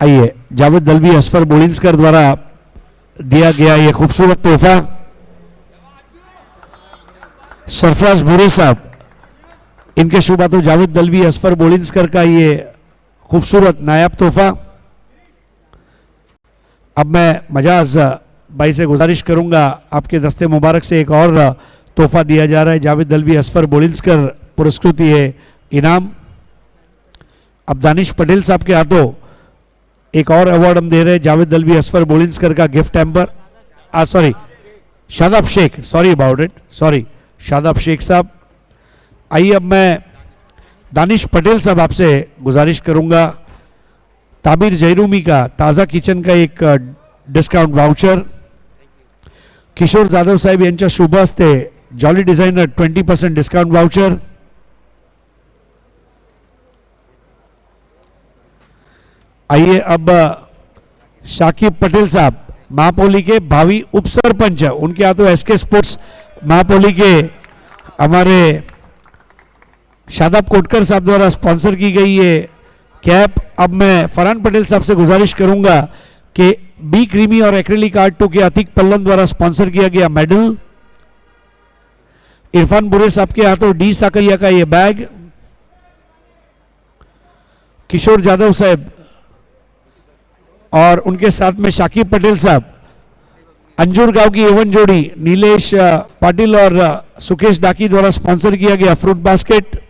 आइए जावेद दलवी असफर बोलिंस्कर द्वारा दिया गया ये खूबसूरत तोहफा सरफराज भूरे साहब, इनके शुभ हाथों जावेद दलवी असफर बोलिंस्कर का ये खूबसूरत नायाब तोहफा। अब मैं मजाज भाई से गुजारिश करूंगा, आपके दस्ते मुबारक से एक और तोहफा दिया जा रहा है। जावेद दलवी असफर बोलिंस्कर पुरस्कृत ये इनाम। अब दानिश पटेल साहब के हाथों एक और अवार्ड हम दे रहे हैं, जावेद दलवी असफर बोलिंस्कर का gift hamper. Sorry Shadab Sheikh, sorry about it, sorry Shadab Sheikh साहब। आइए अब मैं दानिश पटेल साहब आपसे गुजारिश करूंगा, ताबिर जयरूमी का ताज़ा किचन का एक डिस्काउंट वाउचर, किशोर जाधव साहेब यांच्या शुभ हस्ते जॉली डिझायनर 20% डिस्काउंट वाउचर। आइए अब शाकिब पटेल साहब महापोली के भावी उपसरपंच, उनके हाथों एसके स्पोर्ट्स महापोली के हमारे शादाब कोटकर साहब द्वारा स्पॉन्सर की गई ये कैप। अब मैं फरहान पटेल साहब से गुजारिश करूंगा कि बी क्रीमी और एक्रेलिक आर्ट 2 के अतीक पल्लन द्वारा स्पॉन्सर किया गया मेडल, इरफान बुरे साहब के हाथों डी साकरिया का ये बैग, किशोर जाधव साहब और उनके साथ में शाकिब पटेल साहब, अंजूर गांव की एवन जोड़ी नीलेश पाटिल और सुकेश डाकी द्वारा स्पॉन्सर किया गया फ्रूट बास्केट।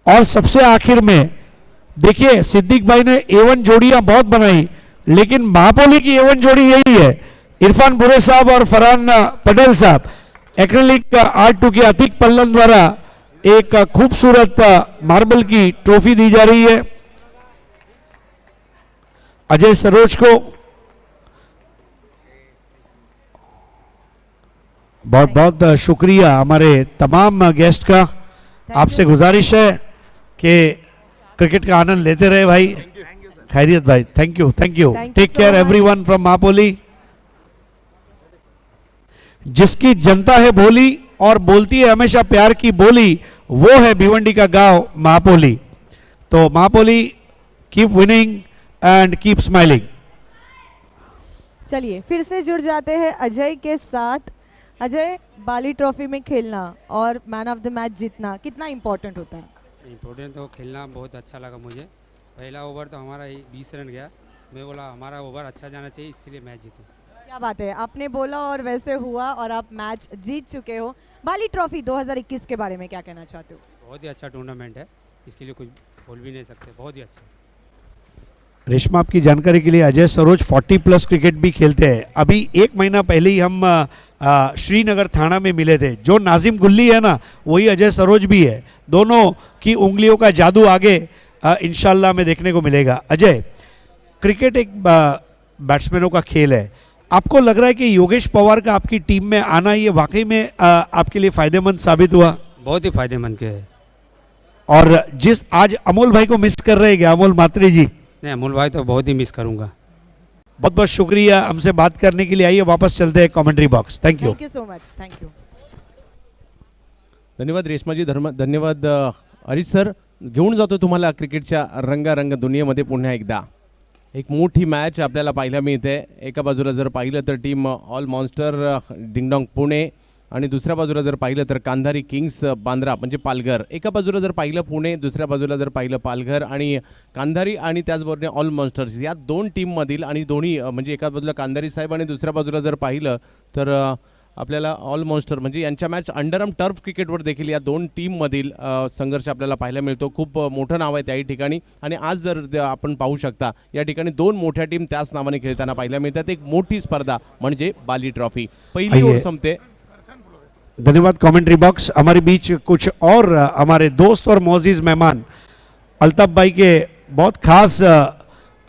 और सबसे आखिर में देखिए सिद्दीक भाई ने एवन जोड़ियां बहुत बनाई, लेकिन महापोली की एवन जोड़ी यही है, इरफान बुरे साहब और फरहान पटेल साहब। एक्रेलिक आर्ट 2 के अतीक पल्लन द्वारा एक खूबसूरत मार्बल की ट्रॉफी दी जा रही है अजय सरोज को। बहुत बहुत शुक्रिया हमारे तमाम गेस्ट का। आपसे गुजारिश है कि क्रिकेट का आनंद लेते रहे भाई। खैरियत भाई, thank you, thank you, take care everyone from Mahapoli. जिसकी जनता है भोली और बोलती है हमेशा प्यार की बोली, वो है भिवंडी का गांव महापोली। तो Mahapoli keep winning and keep smiling. चलिए फिर से जुड़ जाते हैं अजय के साथ। अजय, बाली ट्रॉफी में खेलना और मैन ऑफ द मैच जीतना कितना इंपॉर्टेंट होता है? इम्पोर्टेंट तो खेलना बहुत अच्छा लगा मुझे। पहला ओवर तो हमारा 20 रन गया, मैं बोला हमारा ओवर अच्छा जाना चाहिए, इसके लिए मैच जीते। क्या बात है, आपने बोला और वैसे हुआ और आप मैच जीत चुके हो। बाली ट्रॉफी 2021 के बारे में क्या कहना चाहते हो? बहुत ही अच्छा टूर्नामेंट है, इसके लिए कुछ बोल भी नहीं सकते, बहुत ही अच्छा। रेशमा, आपकी जानकारी के लिए अजय सरोज 40+ क्रिकेट भी खेलते हैं। अभी 1 महीना पहले ही हम श्रीनगर थाना में मिले थे। जो नाजिम गुल्ली है ना, वही अजय सरोज भी है। दोनों की उंगलियों का जादू आगे इंशाल्लाह में देखने को मिलेगा। अजय, क्रिकेट एक बैट्समैनों का खेल है। आपको लग रहा है कि योगेश पवार का आपकी टीम में आना ये वाकई में आपके लिए फायदेमंद साबित हुआ? बहुत ही फायदेमंद के है। और जिस आज अमोल भाई को मिस कर रहे हैं क्या, अमोल मात्री जी? नहीं, अमोल भाई तो बहुत ही मिस करूंगा। बहुत बहुत शुक्रिया हमसे बात करने के लिए। आइए वापस चलते हैं commentary box. Thank you, thank you so much, thank you. धन्यवाद रेश्माजी, धन्यवाद अरिज सर। घेऊन जातो तुम्हाला क्रिकेटच्या रंगारंग दुनियेमध्ये पुन्हा एकदा। एक मोठी मॅच आपल्याला पाहायला मिळते। एका बाजूला जर पाहिलं तर team all monster ding-dong Pune आणि दुसऱ्या बाजूला जर पाहिलं तर कांधारी किंग्स बांद्रा म्हणजे पालघर। एका बाजूला जर पाहिलं पुणे, दुसऱ्या बाजूला जर पाहिलं पालघर आणि कांधारी आणि त्याचबरोबर ऑल मॉन्स्टर्स, या 2 टीममधील आणि दोन्ही म्हणजे एका बाजूला कांधारी साहेब आणि दुसऱ्या बाजूला जर पाहिलं तर आपल्याला ऑल मॉन्स्टर म्हणजे यांच्या मॅच अंडरआर्म टर्फ क्रिकेटवर देखील या 2 टीममधील संघर्ष आपल्याला पाहायला मिळतो। खूप मोठं नाव आहे त्याही ठिकाणी आणि आज जर आपण पाहू शकता या ठिकाणी 2 मोठ्या टीम त्याच नावाने खेळताना पाहायला मिळतात। एक मोठी स्पर्धा म्हणजे बाली ट्रॉफी। पहिली ओव्हर संपते। धन्यवाद कमेंट्री बॉक्स। हमारे बीच कुछ और हमारे दोस्त और मोअज़्ज़िज़ मेहमान, अल्ताफ भाई के बहुत खास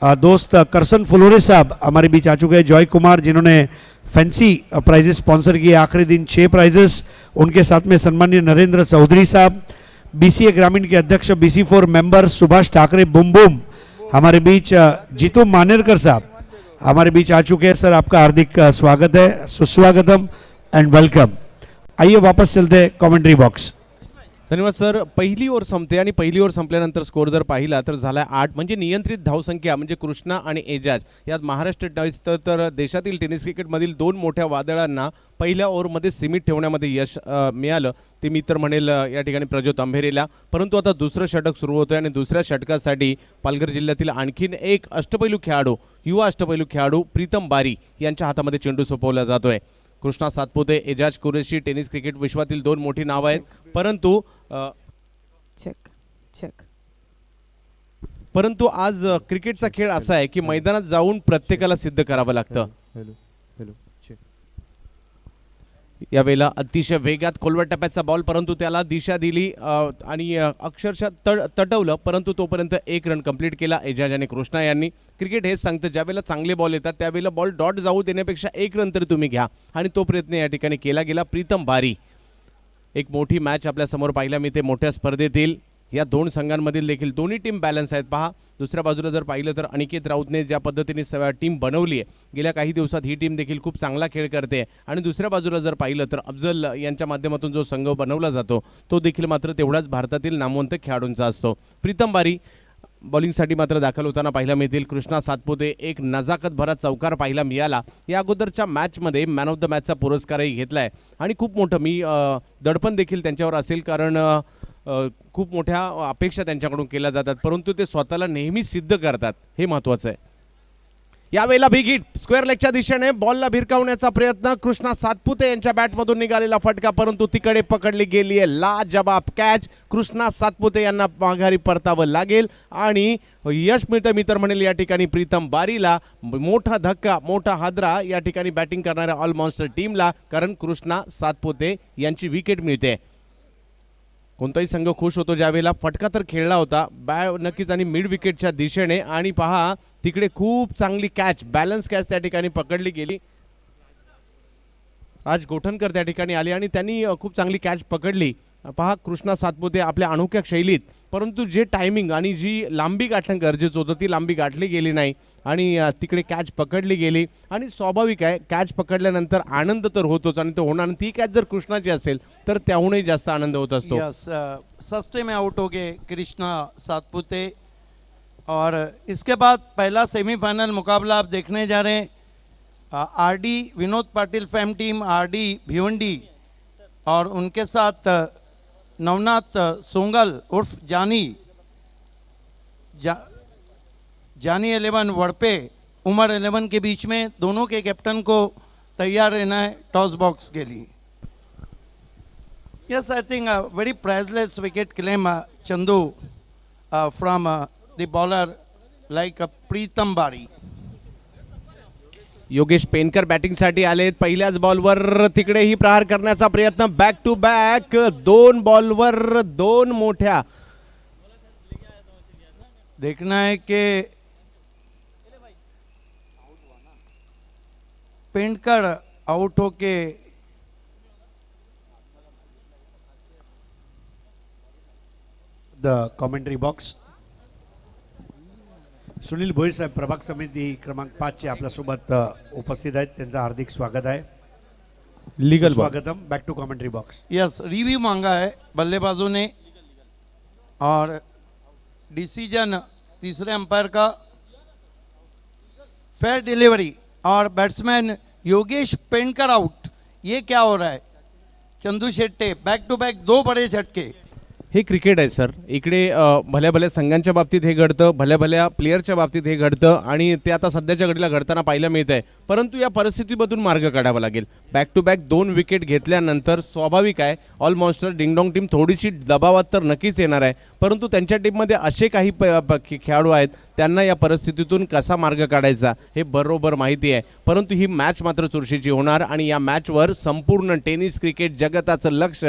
दोस्त करसन फुलोरे साहब हमारे बीच आ चुके हैं। जॉय कुमार, जिन्होंने फैंसी प्राइजेस स्पॉन्सर किए, आखिरी दिन 6 प्राइजेस। उनके साथ में सम्मानीय नरेंद्र चौधरी साहब, BCA ग्रामीण के अध्यक्ष, BC4 मेंबर सुभाष ठाकरे बुम बुम हमारे बीच। जीतू मानेरकर साहब हमारे बीच आ चुके हैं। सर, आपका हार्दिक स्वागत है, सुस्वागतम एंड वेलकम। आइए वापस चलते हैं कमेंट्री बॉक्स। धन्यवाद सर. पहिली ओव्हर संपते आणि पहिली ओव्हर संपल्यानंतर स्कोर जर पाहिला तर झाला 8. म्हणजे नियंत्रित धावसंख्या म्हणजे कृष्णा आणि एजाज यात महाराष्ट्र तर देशातील टेनिस क्रिकेटमधील दोन मोठ्या वादळांना पहिल्या ओव्हरमध्ये सीमित ठेवण्यामध्ये यश मिळालं. ते मी तर म्हणेल या ठिकाणी प्रज्योत अंभेरीला. परंतु आता दुसरं षटक सुरू होतं आणि दुसऱ्या षटकासाठी पालघर जिल्ह्यातील आणखीन एक अष्टपैलू खेळाडू, युवा अष्टपैलू खेळाडू प्रीतम बारी यांच्या हातामध्ये चेंडू सोपवला जातोय. कृष्णा सातपुते, एजाज कुरेशी टेनिस क्रिकेट विश्वातील दोन मोठी नावं आहेत. परंतु आज क्रिकेटचा खेळ असा आहे की मैदानात जाऊन प्रत्येकाला सिद्ध करावं लागतं. यावेळेला अतिशय वेगात खोलवर टप्प्याचा बॉल, परंतु त्याला दिशा दिली आणि अक्षरशः तटवलं. परंतु तोपर्यंत 1 रन कंप्लीट केला एजाज आणि कृष्णा यांनी. क्रिकेट हेच सांगतं ज्यावेळेला चांगले बॉल येतात त्यावेळेला बॉल डॉट जाऊ देण्यापेक्षा 1 रन तरी तुम्ही घ्या आणि तो प्रयत्न या ठिकाणी केला गेला. प्रीतम बारी. एक मोठी मॅच आपल्या समोर पाहायला मिळते मोठ्या स्पर्धेतील. या दोन संघांमधील देखील दोन्ही टीम बॅलन्स आहेत. पहा दुसऱ्या बाजूला जर पाहिलं तर अनिकेत राऊतने ज्या पद्धतीने टीम बनवली आहे, गेल्या काही दिवसात ही टीम देखील खूप चांगला खेळ करते. आणि दुसऱ्या बाजूला जर पाहिलं तर अफजल यांच्या माध्यमातून जो संघ बनवला जातो तो देखील मात्र तेवढाच भारतातील नामवंत खेळाडूंचा असतो. प्रीतम बारी बॉलिंगसाठी मात्र दाखल होताना पाहायला मिळतील. कृष्णा सातपुते एक नजाकत भरा चौकार पाहायला मिळाला. या अगोदरच्या मॅचमध्ये मॅन ऑफ द मॅचचा पुरस्कारही घेतलाय आणि खूप मोठं मी दडपण देखील त्यांच्यावर असेल कारण खूप मोठ्या अपेक्षा त्यांच्याकडून केल्या जातात, परंतु ते स्वतःला नेहमी सिद्ध करतात, हे महत्त्वाचं आहे. यावेळेला बिग हिट स्क्वेअर लेगच्या दिशेने बॉलला भिरकावण्याचा प्रयत्न. कृष्णा सातपुते यांच्या बॅटमधून निघालेला फटका, परंतु तिकडे पकडली गेली आहे लाजवाब कॅच. कृष्णा सातपुते यांना माघारी परतावं लागेल आणि यश मिळतं. मी तर म्हणेल या ठिकाणी प्रीतम बारीला मोठा धक्का, मोठा हादरा या ठिकाणी बॅटिंग करणाऱ्या ऑल मॉन्स्टर टीमला, कारण कृष्णा सातपुते यांची विकेट मिळते. कोणताही संघ खुश होतो ज्यावेळेला फटका तर खेळला होता नक्कीच आणि मिड विकेटच्या दिशेने. आणि पहा तिकडे खूप चांगली कॅच, बॅलन्स कॅच त्या ठिकाणी पकडली गेली. राज गोठणकर त्या ठिकाणी आले आणि त्यांनी खूप चांगली कॅच पकडली. पहा कृष्णा सातपुते आपल्या अनोख्या शैलीत, परंतु जे टायमिंग आणि जी लांबी गाठणं गरजेचं होतं ती लांबी गाठली गेली नाही आणि तिकडे कॅच पकडली गेली. आणि स्वाभाविक आहे कॅच पकडल्यानंतर आनंद तर होतोच आणि तो होणार. ती कॅच जर कृष्णाची असेल तर त्याहूनही जास्त आनंद होत असतो. सस्ते में आउट हो गए कृष्णा सातपुते और इसके बाद पहला सेमीफाइनल मुकाबला आप देखने जा रहे हैं. RD Vinod Patil fam team RD Bhiwandi और उनके साथ नवनाथ सोंगल उर्फ जानी 11 वड़पे उमर 11 के बीच में. दोनों के कैप्टन को तैयार रहना है टॉस बॉक्स के लिए. Yes I think very priceless wicket claim Chandu from the bowler like Pritam Bari. Yogesh पेनकर बॅटिंगसाठी आलेत. पहिल्याच बॉलवर तिकडेही प्रहार करण्याचा प्रयत्न. बॅक टू बॅक 2 बॉलवर 2 मोठ्या. देखना है कि पेंटकर आउट होके the commentary box. Sunil Bhoir साहेब प्रभाग समिती क्रमांक 5 चे आपल्यासोबत उपस्थित आहेत. त्यांचं हार्दिक स्वागत आहे. लीगल स्वागतम. Back to commentary box. Yes review मांगा है बल्लेबाजों ने और डिसीजन तीसरे अंपायर का फेयर डिलीवरी और बैट्समैन योगेश पेंटकर आउट. ये क्या हो रहा है Chandu Shette? Back to back 2 बड़े झटके. हे क्रिकेट आहे सर. इकडे भल्या भल्या संघांच्या बाबतीत हे घडतं, भल्या भल्या प्लेयरच्या बाबतीत हे घडतं आणि ते आता सध्याच्या घडीला घडताना पाहायला मिळत आहे. परंतु या परिस्थितीमधून मार्ग काढावा लागेल. बॅक टू बॅक 2 विकेट घेतल्यानंतर स्वाभाविक आहे ऑल मॉन्स्टर डिंगडॉंग टीम थोडीशी दबावात तर नक्कीच येणार आहे, परंतु त्यांच्या टीममध्ये असे काही खेळाडू आहेत त्यांना या परिस्थितीतून कसा मार्ग काढायचा हे बरोबर माहिती आहे. परंतु ही मॅच मात्र चुरशीची होणार आणि या मॅचवर संपूर्ण टेनिस क्रिकेट जगताचं लक्ष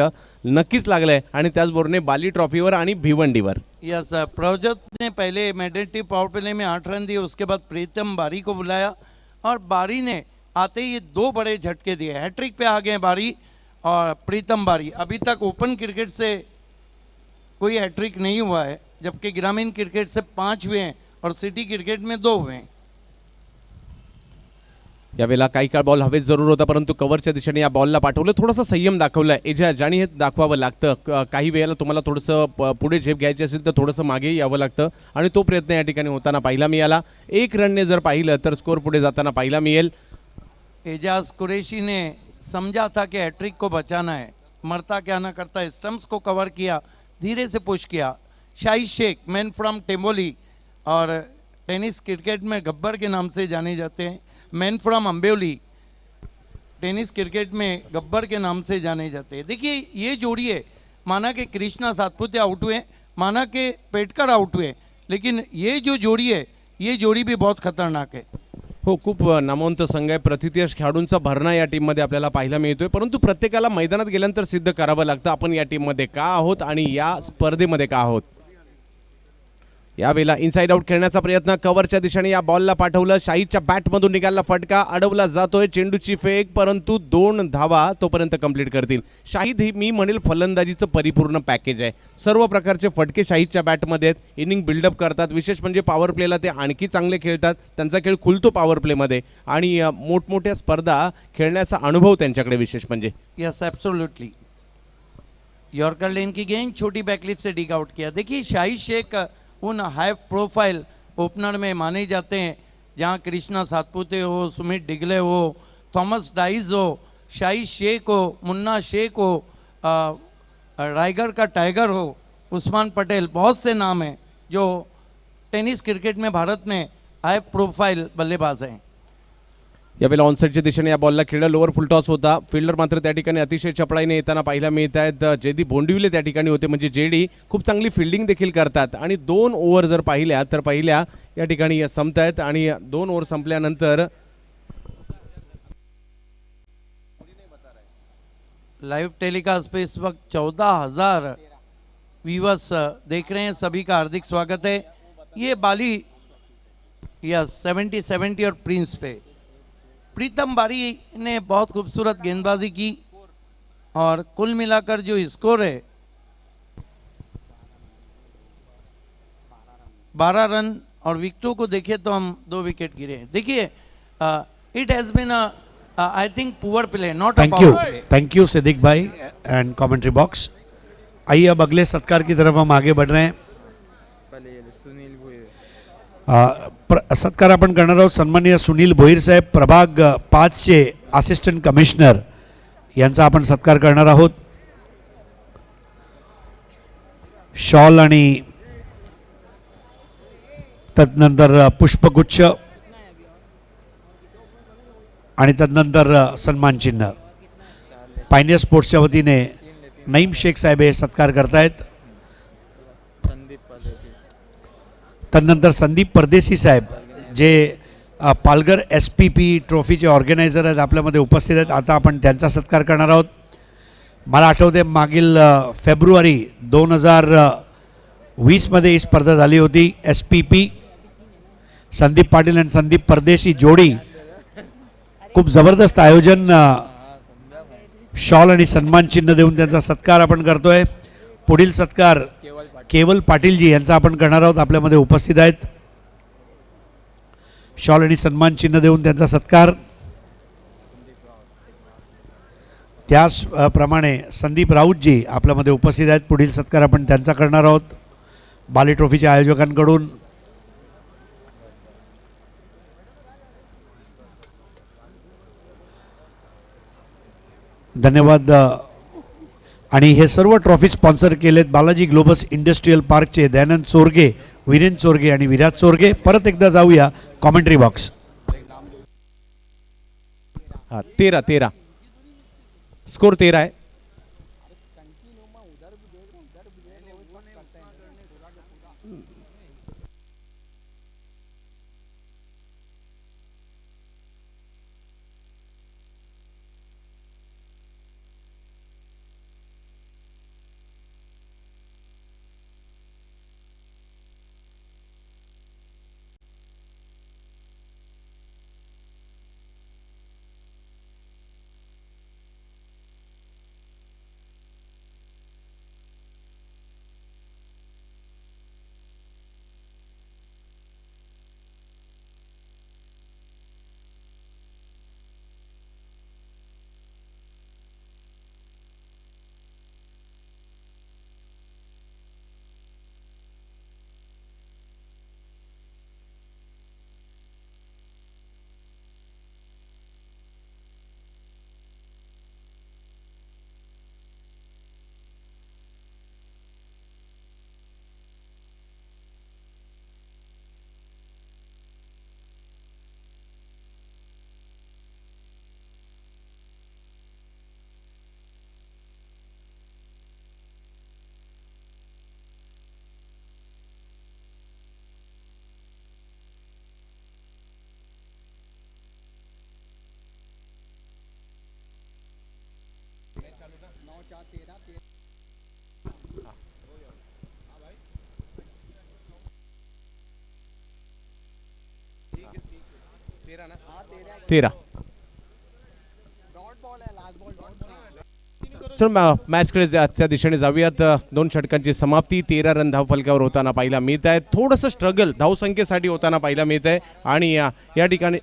नक्कीच लागलंय आणि त्याचबरोबर बाली ट्रॉफीवर आणि भिवंडीवर. यस प्रज्योत ने पहले मैडेटिव पावर प्ले में 8 रन दिए. उसके बाद प्रीतम बारी को बुलाया और बारी ने आते ही 2 बड़े झटके दिए. हैट्रिक पे आ गए बारी और प्रीतम बारी. अभी तक ओपन क्रिकेट से कोई हैट्रिक नहीं हुआ है, जबकि ग्रामीण क्रिकेट से 5 हुए हैं और सिटी क्रिकेट में 2 हुए हैं. यावेळेला काही काळ बॉल हवेत जरूर होता, परंतु कव्हरच्या दिशेने या बॉलला पाठवलं. थोडासा संयम दाखवला एजाज आणि हे दाखवावं लागतं. काही वेळेला तुम्हाला थोडंसं पुढे झेप घ्यायची असेल तर थोडंसं मागे यावं लागतं आणि तो प्रयत्न या ठिकाणी होताना पाहायला मिळाला. 1 रनने जर पाहिलं तर स्कोर पुढे जाताना पाहायला मिळेल. एजाज कुरैशी ने समझा था कि हैट्रिक को बचाना है, मरता क्या ना करता, स्टम्प्स को कवर किया, धीरे से पुश किया. शाहिद शेख, मैन फ्रॉम टेम्बोली और टेनिस क्रिकेट में गब्बर के नाम से जाने जाते हैं. मैन फ्रॉम अम्बेवली, टेनिस क्रिकेट में गब्बर के नाम से जाने जाते हैं. देखिए ये जोड़ी है, माना कि कृष्णा सातपुते आउट हुए, माना कि पेटकर आउट हुए, लेकिन ये जो जोड़ी है ये जोड़ी भी बहुत खतरनाक है. हो, खूप नामवंत संघ आहे. प्रतिथयश खेळाडूंचा भरणा या टीममध्ये आपल्याला पाहायला मिळतोय, परंतु प्रत्येकाला मैदानात गेल्यानंतर सिद्ध करावं लागतं आपण या टीममध्ये का आहोत आणि या स्पर्धेमध्ये का आहोत. यावेळेला इनसाइड आउट खेळण्याचा प्रयत्न, कव्हरच्या दिशेने या बॉलला पाठवलं. शाहीदच्या बॅटमधून निघाला फटका, अडवला जातोय. चेंडूची फेक, परंतु 2 धावा तोपर्यंत कंप्लीट करतील. शाहीद ही मी म्हणेल फलंदाजीचं परिपूर्ण पॅकेज आहे. सर्व प्रकारचे फटके शाहीदच्या बॅटमध्ये आहेत. इनिंग बिल्डअप करतात, विशेष म्हणजे पॉवर प्लेला ते आणखी चांगले खेळतात. त्यांचा खेळ खुलतो पॉवर प्लेमध्ये आणि मोठमोठ्या स्पर्धा खेळण्याचा अनुभव त्यांच्याकडे विशेष म्हणजे. Yes, absolutely. यॉर्कर लेन की गेंद छोटी बैकलिप से डिग आउट किया. देखिए शाहिद शेख उन हाई प्रोफाइल ओपनर में माने जाते हैं जहां कृष्णा सातपुते हो, सुमित डिगले हो, थॉमस डाइज हो, शाहिद शेख हो, मुन्ना शेख हो, रायगढ़ का टाइगर हो, उस्मान पटेल, बहुत से नाम हैं जो टेनिस क्रिकेट में भारत में हाई प्रोफाइल बल्लेबाज हैं. यावेळेला ऑनसाईडच्या दिशेने या बॉलला खेळला. लोअर फुल टॉस होता. फिल्डर मात्र त्या ठिकाणी अतिशय चपळाईने येताना पाहायला मिळत आहेत. जयदीप बोंडिवले त्या ठिकाणी होते, म्हणजे जेडी खूप चांगली फिल्डिंग देखील करतात आणि 2 ओव्हर जर पाहिल्या तर पहिल्या या ठिकाणी संपत आहेत आणि 2 ओव्हर संपल्यानंतर लाइव टेलीकास्ट पे इस वक्त 14,000 व्यूवर्स देख रहे हैं. सभी का हार्दिक स्वागत है. ये बाली यस 70-70 और प्रिंस पे प्रीतम बारी ने बहुत खूबसूरत गेंदबाजी की और कुल मिलाकर जो स्कोर है 12 रन और विकेटों को देखें तो हम 2 विकेट गिरे. देखिए it has been I think poor play, not a power play. Thank you Siddique भाई एंड कमेंट्री बॉक्स. आइए अब अगले सत्कार की तरफ हम आगे बढ़ रहे हैं. सत्कार आपण करणार आहोत सन्माननीय सुनील भोईर साहेब, प्रभाग 5चे असिस्टंट कमिशनर यांचा आपण सत्कार करणार आहोत. शॉल आणि तदनंतर पुष्पगुच्छ आणि तदनंतर सन्मान चिन्ह. पायनियर स्पोर्ट्सच्या वतीने नईम शेख साहेब हे सत्कार करतायत. तदनंतर संदीप परदेशी साहेब जे पालघर SPP ट्रॉफीचे ऑर्गनायझर आहेत आपल्यामध्ये उपस्थित आहेत. आता आपण त्यांचा सत्कार करणार आहोत. मला आठवते मागील फेब्रुवारी 2020 मध्ये ही स्पर्धा झाली होती. SPP संदीप पाटील आणि संदीप परदेशी जोडी, खूप जबरदस्त आयोजन. शॉल आणि सन्मान चिन्ह देऊन त्यांचा सत्कार आपण करतोय. पुढील सत्कार केवल पाटीलजी यांचा आपण करणार आहोत, आपल्यामध्ये उपस्थित आहेत. शॉल आणि सन्मान चिन्ह देऊन त्यांचा सत्कार. त्याचप्रमाणे संदीप राऊतजी आपल्यामध्ये उपस्थित आहेत. पुढील सत्कार आपण त्यांचा करणार आहोत बाली ट्रॉफीच्या आयोजकांकडून. धन्यवाद. आणि हे सर्व ट्रॉफी स्पॉन्सर केलेत बालाजी ग्लोबस इंडस्ट्रियल पार्कचे दयानंद चोरगे, वीरेंद्र चोरगे आणि विराज चोरगे. परत एकदा जाऊया कॉमेंट्री बॉक्स. 13 स्कोर 13 आहे. 13. चल मॅचकडे त्या दिशेने जाऊयात. 2 षटकांची समाप्ती, 13 रन धावफलकावर होताना पाहायला मिळत आहे. थोडंसं स्ट्रगल धावसंख्येसाठी होताना पाहायला मिळत आहे आणि या ठिकाणी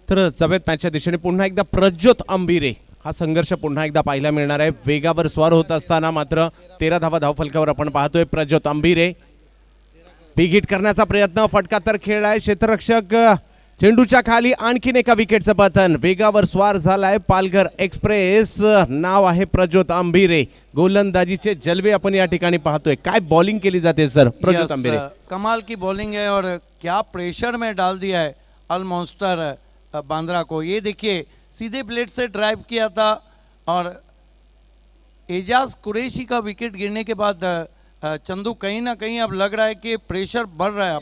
तर जव्यात मॅचच्या दिशेने पुन्हा एकदा प्रज्योत अंबिरे हा संघर्ष पुन्हा एकदा पाहायला मिळणार आहे. वेगावर स्वार होत असताना मात्र 13 धावा धावफलकावर आपण पाहतोय. प्रज्योत अंबिरे बिग हिट करण्याचा प्रयत्न, फटका तर खेळलाय क्षेत्ररक्षक, चेंडूच्या खाली आणखीन एका विकेटचं पतन. वेगावर स्वार झालाय पालघर एक्सप्रेस. नाव आहे प्रज्योत अंबिरे. गोलंदाजीचे जलवे आपण या ठिकाणी पाहतोय. काय बॉलिंग केली जाते सर प्रज्योत अंबिरे? कमाल की बॉलिंग है और क्या प्रेशर में डाल दिया है अल मॉन्स्टर बांद्रा को. ये देखिए सीधे प्लेट से ड्राइव किया था और एजाज कुरैशी का विकेट गिरने के बाद चंदू कहीं ना कहीं अब लग रहा है कि प्रेशर बढ़ रहा है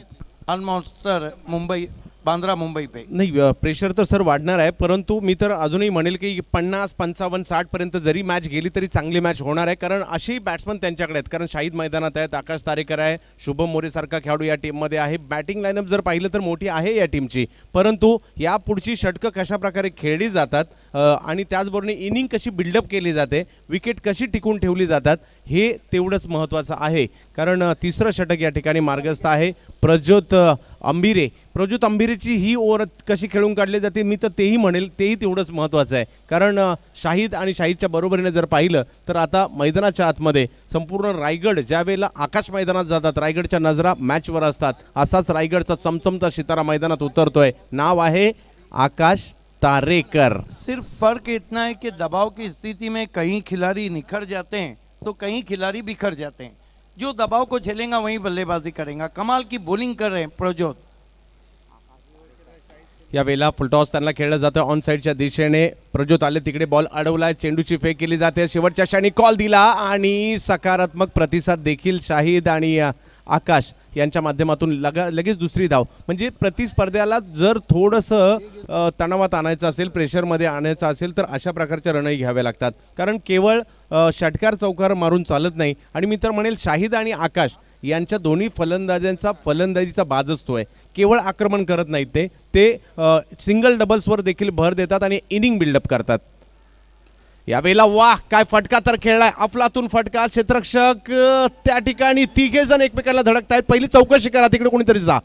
अल मॉन्स्टर मुंबई बांद्रा मुंबई पे. नाही प्रेशर तर सर वाढणार आहे, परंतु मी तर अजूनही म्हणेल की 50, 55, 60 पर्यंत जरी मॅच गेली तरी चांगली मॅच होणार आहे. कारण असेही बॅट्समन त्यांच्याकडे आहेत. कारण शाहिद मैदानात आहेत, आकाश तारेकर आहे, शुभम मोरे सारखा खेळाडू या टीममध्ये आहे. बॅटिंग लाईनअप जर पाहिलं तर मोठी आहे या टीमची, परंतु या पुढची षटकं कशा प्रकारे खेळली जातात आणि त्याचबरोबर इनिंग कशी बिल्डअप केली जाते, विकेट कशी टिकून ठेवली जातात, हे तेवढंच महत्त्वाचं आहे. कारण तिसरं षटक या ठिकाणी मार्गस्थ आहे. प्रज्योत अंबिरेची ही ओव्हर कशी खेळून काढली जाते मी तर तेही म्हणेल, तेही तेवढंच महत्त्वाचं आहे. कारण शाहिद आणि शाहिदच्या बरोबरीने जर पाहिलं तर आता मैदानाच्या आतमध्ये संपूर्ण रायगड ज्या वेळेला आकाश मैदानात जातात, रायगडच्या नजरा मॅचवर असतात. असाच रायगडचा चमचमता सितारा मैदानात उतरतोय. नाव आहे आकाश तारेकर. सिर्फ फर्क इतना है कि दबाव की स्थिति में कहीं खिलाड़ी निखर जाते हैं तो कहीं खिलाड़ी बिखर जाते हैं. जो दबाव को झेलेगा वही बल्लेबाजी करेगा. कमाल की बॉलिंग कर रहे हैं प्रज्योत. या वेळेला फुलटॉस त्यांना खेळलं जातं ऑन साईडच्या दिशेने. प्रज्योत आले तिकडे, बॉल अडवलाय, चेंडूची फेक केली जाते. शेवटच्या क्षणी कॉल दिला आणि सकारात्मक प्रतिसाद देखील शाहिद आणि आकाश यांच्या माध्यमातून लगेच दुसरी धाव. म्हणजे प्रतिस्पर्ध्याला जर थोडंसं तणावात आणायचं असेल, प्रेशरमध्ये आणायचं असेल तर अशा प्रकारच्या रणही घ्याव्या लागतात. कारण केवळ षटकार चौकार मारून चालत नाही. आणि मी तर म्हणेल शाहिद आणि आकाश यांच्या दोन्ही फलंदाजांचा फलंदाजीचा बाज असतोय. केवळ आक्रमण करत नाहीत, ते सिंगल डबल्सवर देखील भर देतात आणि इनिंग बिल्डअप करतात. यावेळेला वाह काय फटका तर खेळलाय, अफलातून फटका. क्षेत्ररक्षक त्या ठिकाणी तिघे जण एकमेकांना धडकतायत. पहिली चौकशी करा, तिकडे कोणीतरी जा.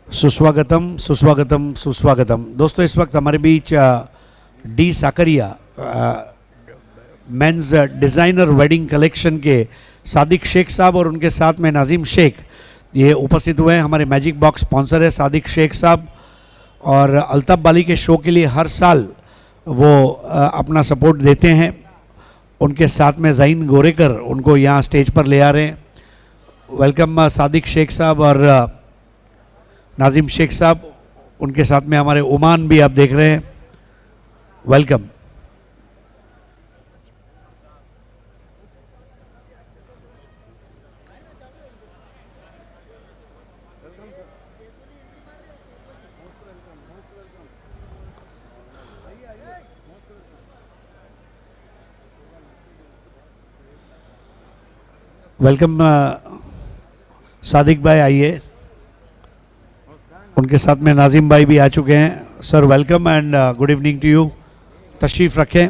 सुस्वागतम सुस्वागतम सुस्वागतम। दोस्तों इस वक्त हमारे बीच D Sakaria men's designer wedding collection के सादिक शेख साहब और उनके साथ में नाजिम शेख ये उपस्थित हुए हैं। हमारे मैजिक बॉक्स स्पॉन्सर है सादिक शेख साहब, और अल्ताफ बाली के शो के लिए हर साल वो अपना सपोर्ट देते हैं। उनके साथ में ज़हीन गोरेकर उनको यहाँ स्टेज पर ले आ रहे हैं। वेलकम सादिक शेख साहब और नाजिम शेख साहब, उनके साथ में हमारे उमान भी आप देख रहे हैं। वेलकम। वेलकम सादिक भाई, आइए। उनके साथ में नाजिम भाई भी आ चुके हैं। Sir welcome and good evening to you. तशरीफ़ रखें।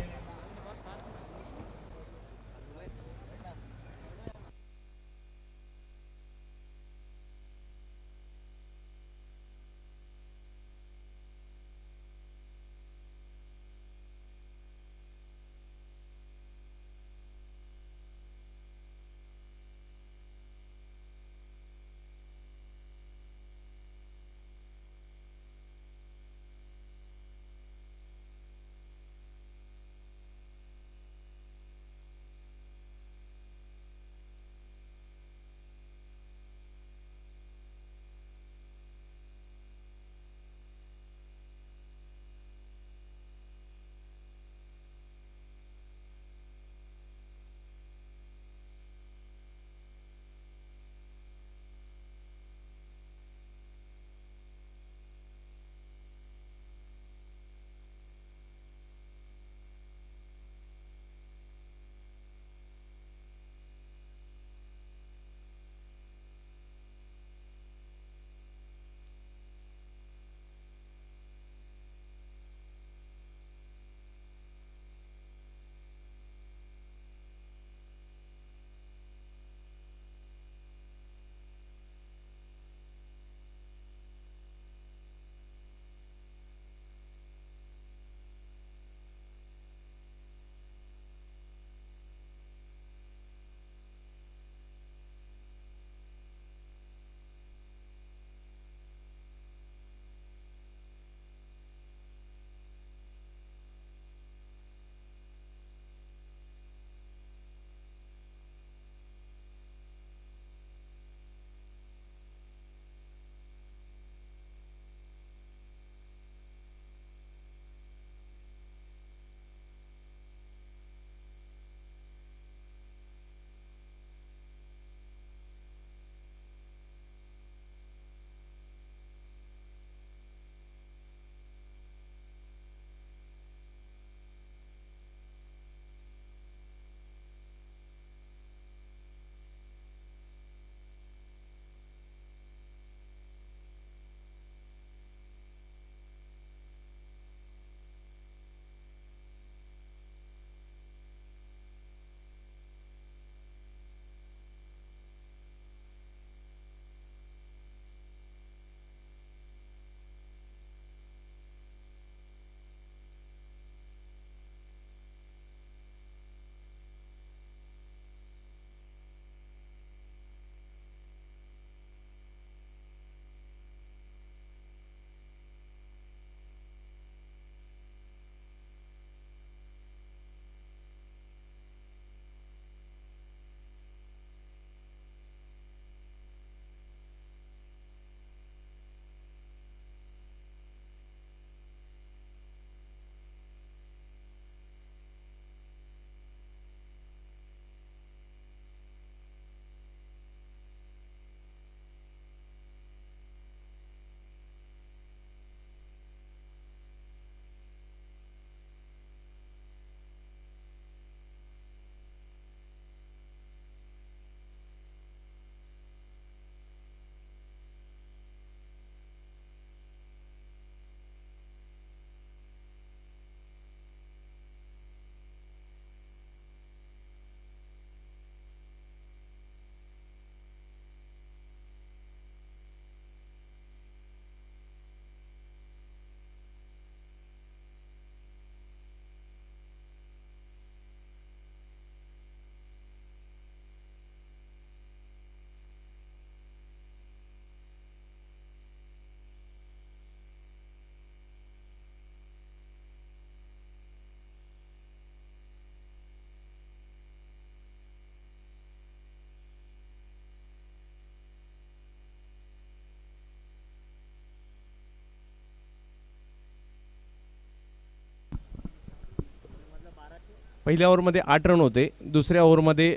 पहिल्या ओव्हरमध्ये 8 रन होते, दुसऱ्या ओव्हरमध्ये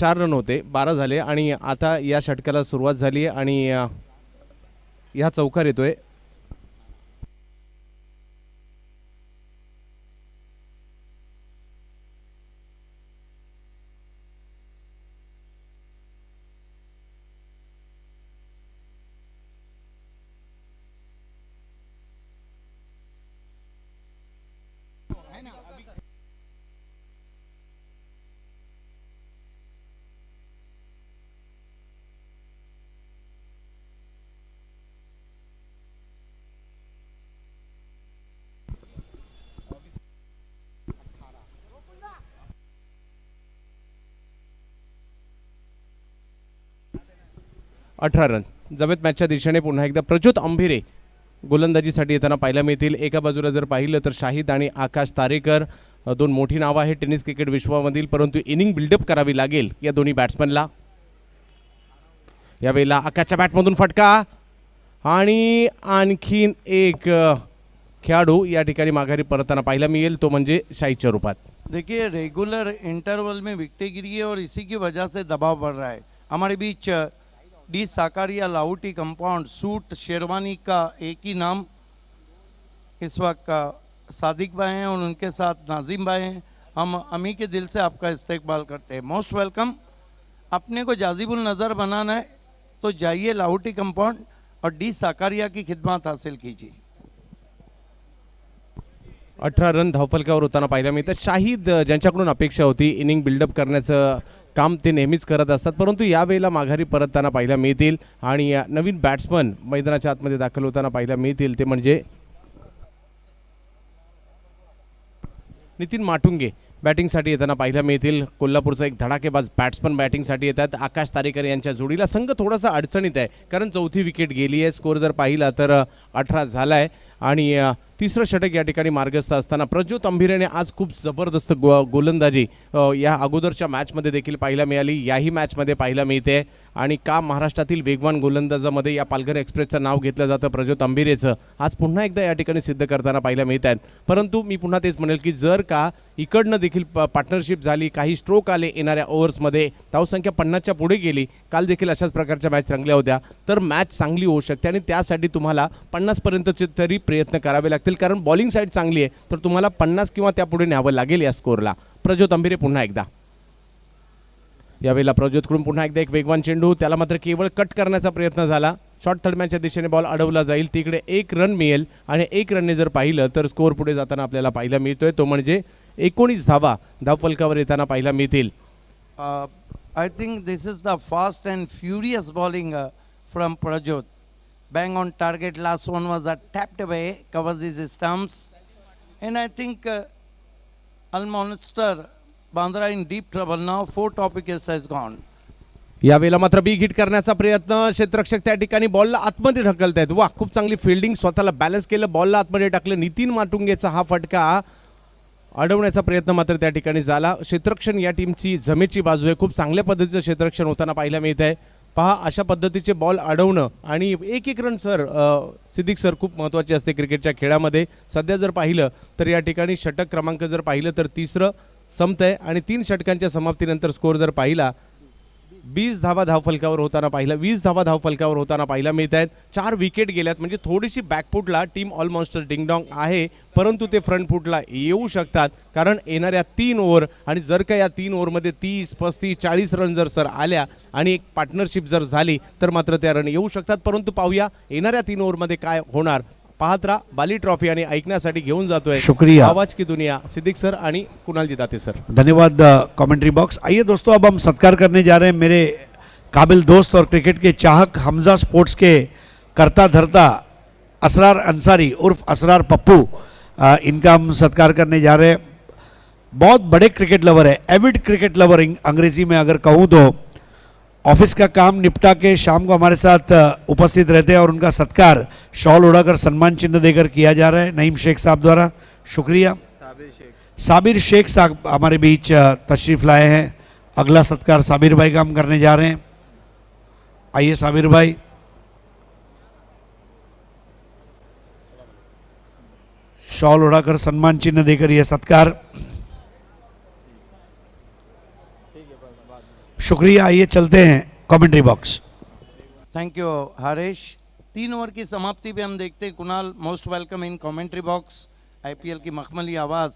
4 रन होते, 12 झाले आणि आता या षटकाला सुरुवात झाली आहे आणि ह्या चौकार येतोय. अठरा रन. जमेत मॅचच्या दिशेने पुन्हा एकदा प्रज्योत अंभिरे गोलंदाजीसाठी येताना पाहायला मिळतील. एका बाजूला जर पाहिलं तर शाहिद आणि आकाश तारेकर दोन मोठी नावं आहेत टेनिस क्रिकेट विश्वामधील, परंतु इनिंग बिल्डअप करावी लागेल या दोन्ही बॅट्समनला. यावेळेला आकाशच्या बॅटमधून फटका आणि आणखीन एक खेळाडू या ठिकाणी माघारी परतताना पाहायला मिळेल, तो म्हणजे शाहिदच्या रूपात. देखिए रेगुलर इंटरवल में विकेटें गिरी है और इसी की वजह से दबाव बढ़ रहा है. हमारे बीच D Sakaria Lahoti compound suit sherwani का एक ही नाम इस वक्त सादिक भाई हैं और उनके साथ नाजिम भाई हैं. हम अमी के दिल से आपका इस्तेकबाल करते हैं. Most welcome. अपने को जाजिबुल नज़र बनाना है तो जाइए लाहौटी कंपाउंड और डी साकारिया की खिदमत हासिल कीजिए. 18 रन धावफलकावर होताना पाहायला मिळतात. शाहिद ज्यांच्याकडून अपेक्षा होती इनिंग बिल्डअप करण्याचं काम ते नेहमीच करत असतात, परंतु यावेळेला माघारी परतताना पाहायला मिळतील आणि नवीन बॅट्समन मैदानाच्या आतमध्ये दाखल होताना पाहायला मिळतील, ते म्हणजे नितीन माटुंगे बॅटिंगसाठी येताना पाहायला मिळतील. कोल्हापूरचा एक धडाकेबाज बॅट्समन बॅटिंगसाठी येतात. आकाश तारेकर यांच्या जोडीला संघ थोडासा अडचणीत आहे, कारण चौथी विकेट गेली आहे. स्कोर जर पाहिला तर 18 झाला आहे आणि तिसरं षटक या ठिकाणी मार्गस्थ असताना प्रज्योत अंभिरेने आज खूप जबरदस्त गोलंदाजी या अगोदरच्या मॅचमध्ये देखील पाहायला मिळाली, याही मॅचमध्ये पाहायला मिळते. आणि का महाराष्ट्रातील वेगवान गोलंदाजामध्ये या पालघर एक्सप्रेसचं नाव घेतलं जातं प्रज्योत अंभिरेचं, आज पुन्हा एकदा या ठिकाणी सिद्ध करताना पाहायला मिळत आहेत. परंतु मी पुन्हा तेच म्हणेल की जर का इकडनं देखील पार्टनरशिप झाली, काही स्ट्रोक आले येणाऱ्या ओव्हर्समध्ये, धावसंख्या 50च्या पुढे गेली, काल देखील अशाच प्रकारच्या मॅच रंगल्या होत्या, तर मॅच चांगली होऊ शकते. आणि त्यासाठी तुम्हाला 50 पर्यंतचे तरी प्रयत्न करावे लागतील, कारण बॉलिंग साईड चांगली आहे, तर तुम्हाला 50 किंवा त्यापुढे न्यावं लागेल या स्कोरला. प्रज्योत अंभिरे पुन्हा एकदा. यावेळेला प्रज्योतकडून पुन्हा एकदा एक वेगवान चेंडू, त्याला मात्र केवळ कट करण्याचा प्रयत्न झाला. शॉर्ट थर्डमॅनच्या दिशेने बॉल अडवला जाईल, तिकडे 1 रन मिळेल आणि 1 रनने जर पाहिलं तर स्कोर पुढे जाताना आपल्याला पाहायला मिळतोय, तो म्हणजे 19 धावा धावफलकावर येताना पाहायला मिळतील. I think this is the fast and furious bowling from Prajot. Bang on target. Last one was tapped away, covers his stumps, and I think Al-Monster Bandra in deep trouble now. 4 top wickets has gone. यावेळेला मात्र big hit करण्याचा प्रयत्न, क्षेत्ररक्षक त्या ठिकाणी बॉलला आतमध्ये ढकलत आहेत. वा, खूप चांगली फिल्डिंग, स्वतःला बॅलन्स केलं, बॉलला आतमध्ये टाकलं. नितीन माटुंगेचा हा फटका अडवण्याचा प्रयत्न मात्र त्या ठिकाणी झाला. क्षेत्ररक्षण या टीमची जमेची बाजू आहे, खूप चांगल्या पद्धतीचं क्षेत्ररक्षण होताना पाहायला मिळत आहे. पहा, अशा पद्धतीचे बॉल अडवणं आणि एक रन सर सिद्दीक सर खूप महत्त्वाचे असते क्रिकेटच्या खेळामध्ये. सध्या जर पाहिलं तर या ठिकाणी षटक क्रमांक जर पाहिलं तर 3रं संपत आहे आणि 3 षटकांच्या समाप्तीनंतर स्कोर जर पाहिला 20 धावा धावफलकावर होताना पाहिला 20 धावा धावफलकावर होताना पाहायला मिळत आहेत. 4 विकेट गेल्यात, म्हणजे थोडीशी बॅकफुटला टीम ऑल मॉन्स्टर डिंगडॉंग आहे, परंतु ते फ्रंट फुटला येऊ शकतात, कारण येणाऱ्या 3 ओव्हर आणि जर का या 3 ओव्हरमध्ये 30, 35, 40 रन जर सर आल्या आणि एक पार्टनरशिप जर झाली तर मात्र त्या रन येऊ शकतात. परंतु पाहूया येणाऱ्या 3 ओव्हरमध्ये काय होणार. पाहत राहा बाली ट्रॉफी आणि ऐकण्यासाठी घेऊन जातोय शुक्रिया आवाज की दुनिया, सिद्दीक सर आणि कुणालजी दाते सर. धन्यवाद कमेंट्री बॉक्स. आइए दोस्तों, अब हम सत्कार करने जा रहे हैं मेरे काबिल दोस्त और क्रिकेट के चाहक हमजा स्पोर्ट्स के करता धरता असरार अंसारी उर्फ असरार पप्पू, इनका हम सत्कार करने जा रहे हैं. बहुत बड़े क्रिकेट लवर है, एविड क्रिकेट लवर अंग्रेजी में अगर कहूँ तो. ऑफिस का काम निपटा के शाम को हमारे साथ उपस्थित रहते हैं और उनका सत्कार शॉल उड़ाकर सम्मान चिन्ह देकर किया जा रहा है नईम शेख साहब द्वारा. शुक्रिया. साबिर शेख साहब हमारे बीच तशरीफ़ लाए हैं. अगला सत्कार साबिर भाई का हम करने जा रहे हैं. आइए साबिर भाई. शॉल उड़ाकर सम्मान चिन्ह देकर यह सत्कार. शुक्रिया। आइए चलते हैं commentary box. Thank you Harish. 3 over की समाप्ति पे हम देखते हैं Kunal, most welcome in commentary box. IPL की मखमली आवाज़,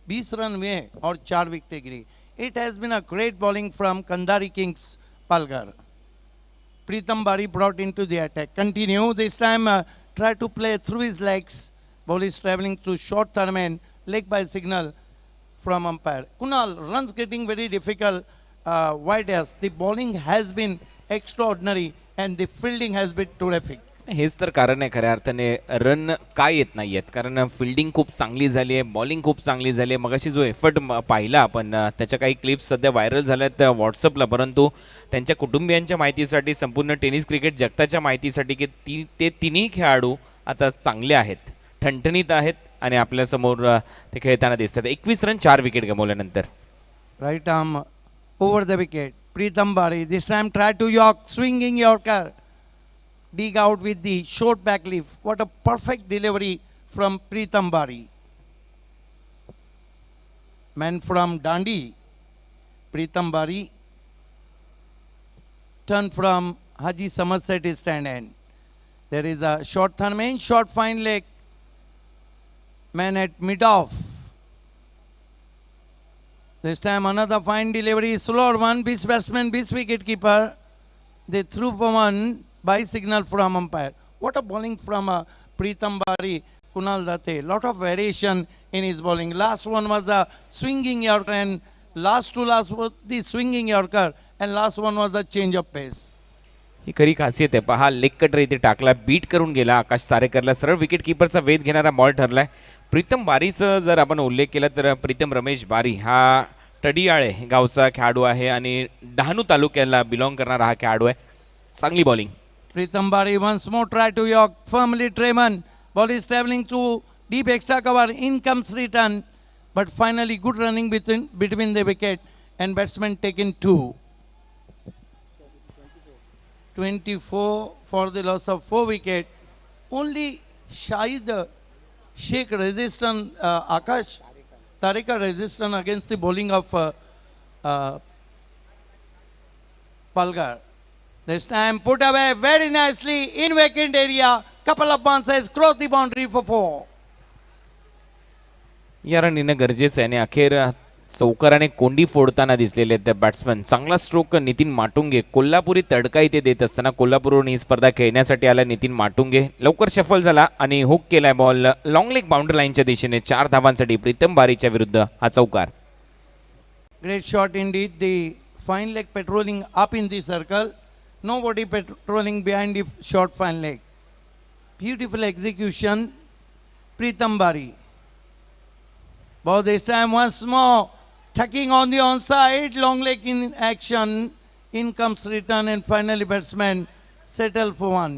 20 रन हुए और 4 विकेटें गिरी। It has been a great bowling from Kandhari kings Palghar. Pritam Bari brought into the attack. Continue. This time try to play through his legs. Ball is travelling through short third man. Leg by signal from umpire. Kunal, runs getting very difficult. Why does? The bowling has been extraordinary and the fielding has been terrific. हेच तर कारण आहे खऱ्या अर्थाने run का येत नाही आहेत, कारण फिल्डिंग खूप चांगली झाली आहे, बॉलिंग खूप चांगली झाली आहे. मगाशी जो एफर्ट पाहिला आपण, त्याच्या काही क्लिप्स सध्या व्हायरल झाल्या आहेत व्हॉट्सअपला, परंतु त्यांच्या कुटुंबियांच्या माहितीसाठी, संपूर्ण टेनिस क्रिकेट जगताच्या माहितीसाठी की ते तिन्ही खेळाडू आता चांगले आहेत, ठणठणीत आहेत आणि आपल्यासमोर ते खेळताना दिसतात. 21 रन 4 विकेट गमावल्यानंतर. Right arm over the wicket. Pritam Bari this time try to York, swinging Yorker. Dig out with the short back leaf. What a perfect delivery from Pritam Bari. Man from Dandi, Pritam Bari. Turn from Haji Somerset is stand end. There is a short third man, short fine leg. Man at mid-off. This time another fine delivery, slower one, beast batsman, beast wicket keeper. They threw for one by signal from umpire. What a bowling from Pritam Bari, Kunal Datte. Lot of variation in his bowling. Last one was a swinging Yorker and last was the swinging Yorker and last one was a change of pace. ही खरी खासियत आहे. पहा, leg cutter इथे टाकला, beat करून गेला आकाश सारेकरला, सरळ wicket किपरचा वेध घेणारा बॉल ठरलाय. प्रीतम बारीचं जर आपण उल्लेख केला तर प्रीतम रमेश बारी हा टडियाळे गावचा खेळाडू आहे आणि डहाणू तालुक्याला बिलॉंग करणारा हा खेळाडू आहे. चांगली bowling. Pritam Bari once more try to York, firmly Treman. Ball is travelling to deep extra cover, in comes return, but finally good running between the wicket and batsman taken 2. 24 for the loss of 4 wicket. Only Shahid Sheikh resistant, Akash Tarika resistant against the bowling of Palghar. This time put away very nicely in vacant area. Couple of bounces cross the boundary for 4. या run येणं गरजेचं आहे आणि अखेर चौकाराने कोंडी फोडताना दिसलेले आहेत batsman. चांगला stroke Nitin माटुंगे. Kolhapuri तडका इथे देत असताना कोल्हापूरहून ही स्पर्धा खेळण्यासाठी आला नितीन माटुंगे. लवकर शफल झाला आणि हुक केलाय बॉल लॉंग लेग बाउंड्री लाईनच्या दिशेने. 4 धावांसाठी प्रीतम बारीच्या विरुद्ध हा चौकार. Great shot indeed. The fine leg patrolling up in the circle. Nobody patrolling behind the short fine leg. Beautiful execution. Pritam Bari. But this time once more tucking on the onside, long leg in action. In comes return and finally batsman settle for 1.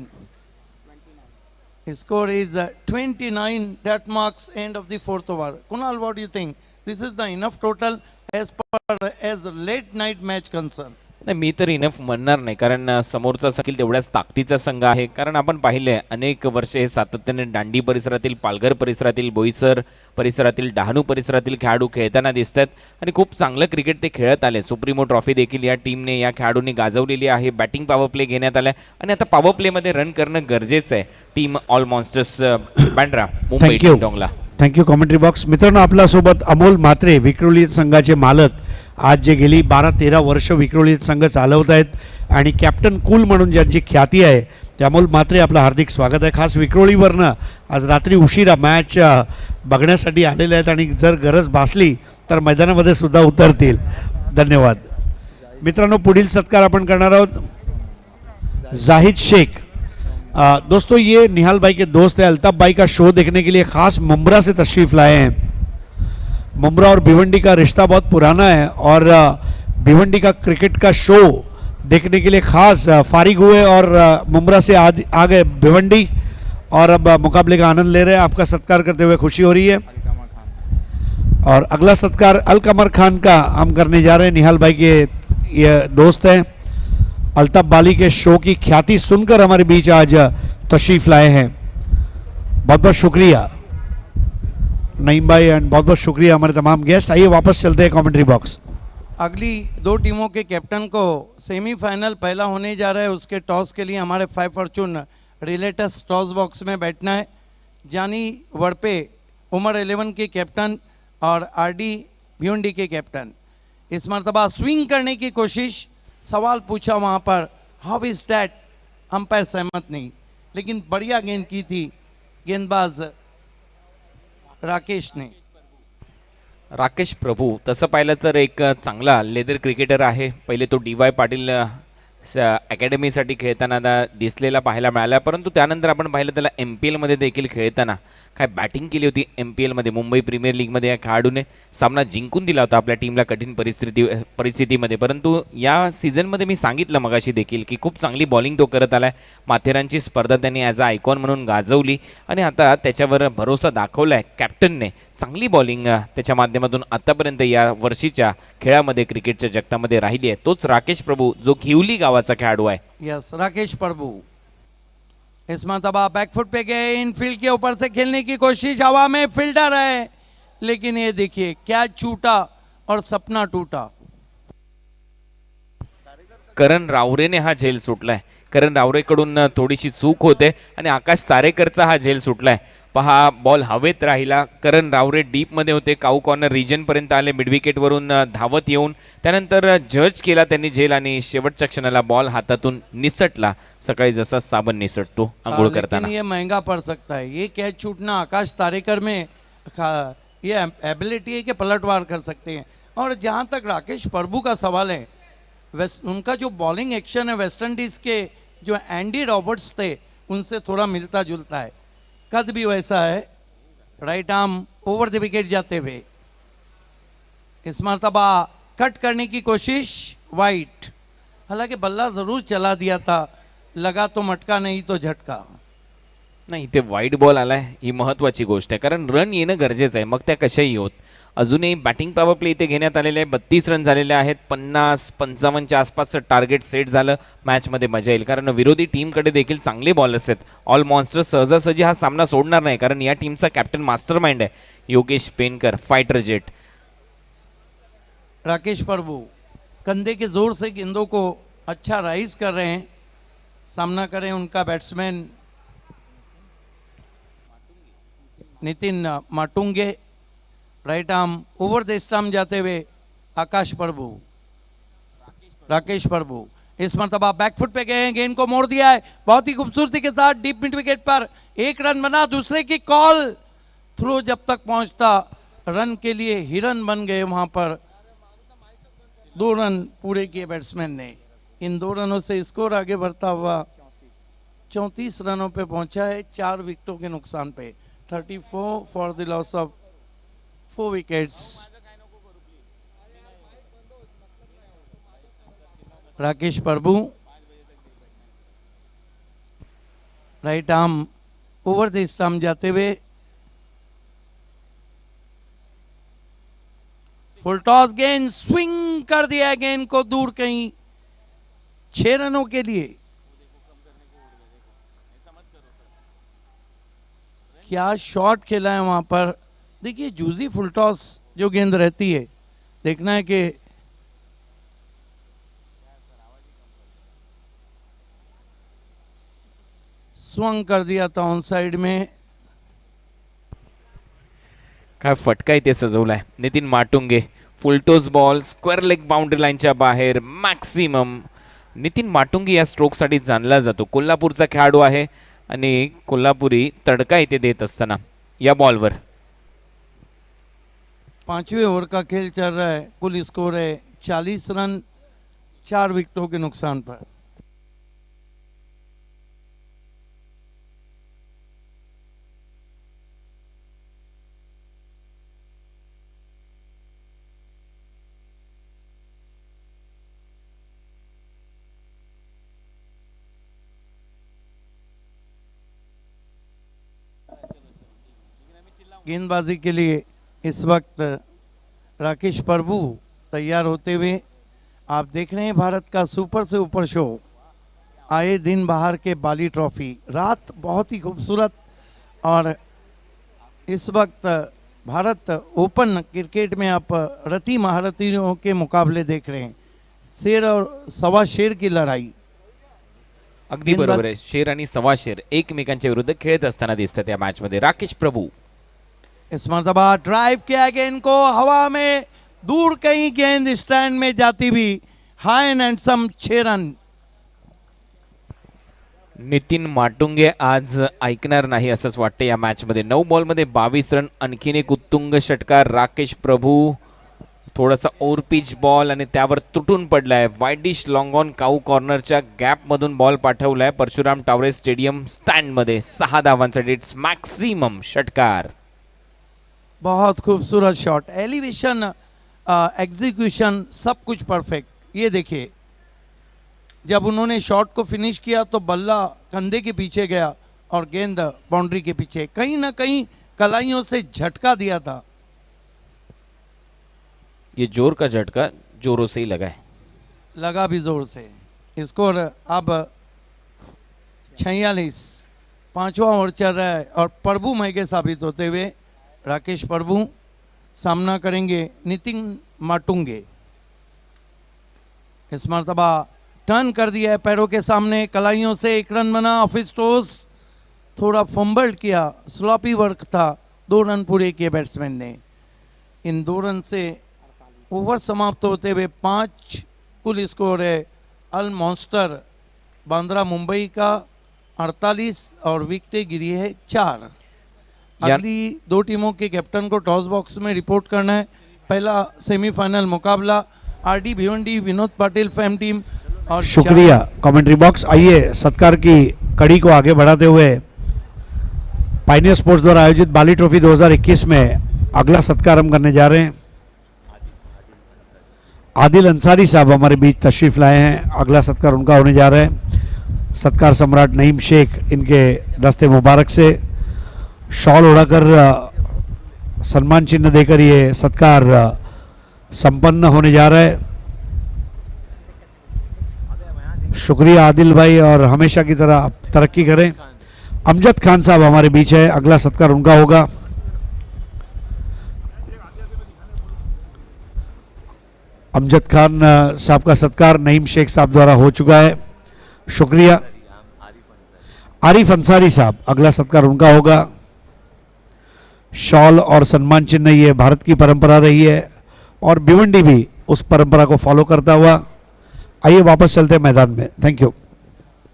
His score is 29. That marks end of the 4th over. Kunal, what do you think? This is the enough total as late night match concerned. नाही, मी तर enough म्हणणार नाही, कारण समोरचा सखील तेवढ्याच ताकदीचा संघ आहे. कारण आपण पाहिले अनेक वर्षे हे सातत्याने दांडी परिसरातील, पालघर परिसरातील, बोईसर परिसरातील, डहाणू परिसरातील खेळाडू खेळताना दिसतात आणि खूप चांगलं क्रिकेट ते खेळत आले. सुप्रीमो ट्रॉफी देखील या टीमने, या खेळाडूंनी गाजवलेली आहे. बॅटिंग पॉवर प्ले घेण्यात आला आणि आता पॉवर प्लेमध्ये रन करणं गरजेचं आहे. Team all monsters Bandra Mumbai Dongla. Thank you commentary box. मित्रांनो, आपल्यासोबत अमोल म्हात्रे, विक्रोळी संघाचे मालक, आज जे गेली 12-13 वर्ष विक्रोळी संघ चालवत आहेत आणि कॅप्टन कूल म्हणून ज्यांची ख्याती आहे ते अमोल म्हात्रे, आपलं हार्दिक स्वागत आहे. खास विक्रोळीवरनं आज रात्री उशिरा मॅच बघण्यासाठी आलेले आहेत आणि जर गरज भासली तर मैदानामध्ये सुद्धा उतरतील. धन्यवाद. मित्रांनो, पुढील सत्कार आपण करणार आहोत जाहिद शेख. दोस्तों, ये निहाल भाई के दोस्त हैं. अल्ताफ भाई का शो देखने के लिए खास मुंब्रा से तशरीफ़ लाए हैं. मुंब्रा और भिवंडी का रिश्ता बहुत पुराना है और भिवंडी का क्रिकेट का शो देखने के लिए खास फारिग हुए और मुंब्रा से आ गए भिवंडी और अब मुकाबले का आनंद ले रहे हैं. आपका सत्कार करते हुए खुशी हो रही है. और अगला सत्कार अलकमर खान का हम करने जा रहे हैं. निहाल भाई के ये दोस्त हैं. अल्ताफ बाली के शो की ख्याति सुनकर हमारे बीच आज तशरीफ़ लाए हैं. बहुत बहुत शुक्रिया नईम भाई एंड बहुत बहुत शुक्रिया हमारे तमाम गेस्ट. आइए वापस चलते हैं कमेंट्री बॉक्स. अगली दो टीमों के कैप्टन को सेमीफाइनल पहला होने जा रहा है, उसके टॉस के लिए हमारे 5 फॉर्चून रिलेटस टॉस बॉक्स में बैठना है। जानी वड़पे उमर 11 के कैप्टन और आरडी भिवंडी के कैप्टन। इस मरतबा स्विंग करने की कोशिश, सवाल पूछा वहाँ पर हाउ इज डैट, अंपायर सहमत नहीं, लेकिन बढ़िया गेंद की थी गेंदबाज राकेश ने। राकेश प्रभू तसं पाहिलं तर एक चांगला लेदर क्रिकेटर आहे. पहिले तो डी वाय पाटील अकॅडमीसाठी खेळताना दिसलेला पाहायला मिळाला, परंतु त्यानंतर आपण पाहिलं त्याला एम पी एलमध्ये देखील खेळताना काय बॅटिंग केली होती. एम पी एलमध्ये मुंबई प्रीमियर लीगमध्ये या खेळाडूने सामना जिंकून दिला होता आपल्या टीमला कठीण परिस्थितीमध्ये. परंतु या सीझनमध्ये मी सांगितलं मगाशी देखील की खूप चांगली बॉलिंग तो करत आला आहे. माथेरानची स्पर्धा त्यांनी ॲज अ आयकॉन म्हणून गाजवली आणि आता त्याच्यावर भरोसा दाखवला आहे कॅप्टनने. चांगली बॉलिंग त्याच्या माध्यमातून आतापर्यंत या वर्षीच्या खेळामध्ये क्रिकेटच्या जगतामध्ये राहिली आहे. तोच राकेश प्रभू जो घिवली गावाचा खेळाडू आहे. यस, राकेश प्रभु इस मरतबा बैकफुट पे गए, इनफील्ड के ऊपर से खेलने की कोशिश, हवा में फील्डर है, लेकिन ये देखिए क्या छूटा और सपना टूटा. करण रावरेने हा झेल सुटलाय. करण रावरेकडून थोडीशी चूक होते आणि आकाश तारेकरचा हा झेल सुटलाय. पहा बॉल हवेत राहिला. करण रावरे डीपमध्ये होते, काऊ कॉर्नर रिजनपर्यंत आले, मिडविकेटवरून धावत येऊन त्यानंतर जज केला त्यांनी झेल आणि शेवटच्या क्षणाला बॉल हातातून निसटला. सकाळी जसा साबण निसटतो अंघोळ करताना. ये महंगा पड़ सकता है. ये कैच छूटना आकाश तारेकर में ये एबिलिटी है कि पलटवार कर सकते हैं. और जहाँ तक राकेश प्रभु का सवाल है, उनका जो बॉलिंग एक्शन है वेस्ट इंडीज के जो एंडी रॉबर्ट्स थे उनसे थोड़ा मिलता जुलता है. कद भी वैसा है, right arm over the wicket जाते हुए. इस मरतबा कट करने की कोशिश, वाइट. हालांकि बल्ला जरूर चला दिया था, लगा तो मटका नहीं तो झटका. नाही, ते वाईट बॉल आलाय ही महत्त्वाची गोष्ट आहे, कारण रन येणं गरजेचं आहे, मग त्या कशाही होत. अजूनही बॅटिंग पॉवर प्ले इथे घेण्यात आलेले आहे. 32 रन झालेले आहेत. 50-55च्या आसपासचं टार्गेट सेट झालं. मॅचमध्ये मजा येईल, कारण विरोधी टीमकडे देखील चांगले बॉलर्स आहेत. ऑल मॉन्स्टर सहजासहजी हा सामना सोडणार नाही, कारण या टीमचा कॅप्टन मास्टरमाइंड आहे योगेश पेनकर, फाइटर जेट. राकेश प्रभु कंधे के जोर से गेंदों को अच्छा राइज कर रहे हैं. सामना करें उनका batsman Nitin Matunge. Right arm over the stump जाते हुए आकाश प्रभु, राकेश प्रभु. इस मरतबा बैकफुट पे गए हैं, गेंद को मोड़ दिया है बहुत ही खूबसूरती के साथ डीप मिड विकेट पर. एक रन बना, दूसरे की कॉल, थ्रो जब तक पहुंचता रन के लिए हिरन बन गए वहां पर. 2 रन पूरे किए बैट्समैन ने. इन 2 रनों से स्कोर आगे बढ़ता हुआ 34 रनों पे पहुंचा है, 4 विकेटों के नुकसान पे. 34 for the loss of 4 wickets. Rakesh Prabhu right arm over the stump जाते हुए फुल टॉस, गेंद स्विंग कर दिया गेंद को दूर कहीं. 6 रनों के लिए क्या शॉट खेला है वहां पर. देखिए जूजी फुल टॉस जो गेंद रहती है, देखना है कि स्विंग कर दिया था ऑन साइड में. काय फटका इथे सजवलाय Nitin Matunge. Full toss ball square leg boundary लाईनच्या बाहेर मॅक्सिमम. नितीन माटुंगे या स्ट्रोकसाठी जाणला जातो. कोल्हापूरचा खेळाडू आहे आणि कोल्हापुरी तडका इथे देत असताना या बॉलवर. 5वें ओवर का खेल चल रहा है. कुल स्कोर है 40 रन 4 विकेटों के नुकसान पर. गेंदबाजी के लिए इस वक्त राकेश प्रभु तैयार होते हुए. आप देख रहे हैं भारत का सुपर से ऊपर शो, आए दिन बाहर के बाली ट्रॉफी. रात बहुत ही खूबसूरत और इस वक्त भारत ओपन क्रिकेट में आप रति महारथियों के मुकाबले देख रहे हैं, शेर और सवा शेर की लढाई. अगदी बरोबर आहे. शेर आणि सवा शेर एकमेकांच्या विरुद्ध खेळत असताना दिसतात या मॅच मध्ये. राकेश प्रभू इस मरतबा ड्राइव किया गेंद को हवा में, दूर कहीं गेंद स्टैंड में जाती भी, high and handsome 6 run. Nitin Matunge आज ऐकणार नाही असंच वाटतं या मॅच मध्ये. 9 बॉल मध्ये 22 रन. आणखीन एक उत्तुंग षटकार. राकेश प्रभू थोडासा ओव्हर पिच बॉल आणि त्यावर तुटून पडलाय. वाईडिश लॉंग ऑन काऊ कॉर्नरच्या गॅप मधून बॉल पाठवलाय परशुराम टावरे स्टेडियम स्टँड मध्ये. 6 धावांसाठी इट्स मॅक्सिमम षटकार. बहुत खूबसूरत शॉट, एलिवेशन, एग्जीक्यूशन, सब कुछ परफेक्ट. ये देखिए, जब उन्होंने शॉट को फिनिश किया तो बल्ला कंधे के पीछे गया और गेंद बाउंड्री के पीछे. कहीं ना कहीं कलाइयों से झटका दिया था. ये जोर का झटका जोरों से ही लगा है. लगा भी जोर से. स्कोर अब 46, 5वां ओवर चल रहा है और प्रभु महंगे साबित होते हुए राकेश प्रभु सामना करेंगे नितिन माटुंगे. इस मरतबा टर्न कर दिया है पैरों के सामने, कलाइयों से 1 रन बना. ऑफिस टॉस थोड़ा फंबल्ड किया, स्लॉपी वर्क था. 2 रन पूरे किए बैट्समैन ने. इन 2 रन से ओवर समाप्त होते हुए 5 कुल स्कोर है. अल मॉन्स्टर बांद्रा मुंबई का 48 और विकेटें गिरी है 4. अगली 2 टीमों के कैप्टन को टॉस बॉक्स में रिपोर्ट करना है. पहला सेमीफाइनल मुकाबला RD Bhiwandi Vinod Patil fam team और शुक्रिया कमेंट्री बॉक्स. आइए सत्कार की कड़ी को आगे बढ़ाते हुए पायनियर स्पोर्ट्स द्वारा आयोजित बाली ट्रॉफी 2021 में अगला सत्कार हम करने जा रहे हैं. आदिल अंसारी साहब हमारे बीच तशरीफ लाए हैं. अगला सत्कार उनका होने जा रहा है. सत्कार सम्राट नईम शेख इनके दस्ते मुबारक से शॉल उड़ाकर सम्मान चिन्ह देकर ये सत्कार संपन्न होने जा रहा है. शुक्रिया आदिल भाई और हमेशा की तरह आप तरक्की करें. अमजद खान साहब हमारे बीच है. अगला सत्कार उनका होगा. अमजद खान साहब का सत्कार नईम शेख साहब द्वारा हो चुका है. शुक्रिया. आरिफ अंसारी साहब अगला सत्कार उनका होगा. शॉल और सम्मान चिन्ह ये भारत की परंपरा रही है और भिवंडी भी उस परंपरा को फॉलो करता हुआ. आइए वापस चलते हैं मैदान में. Thank you.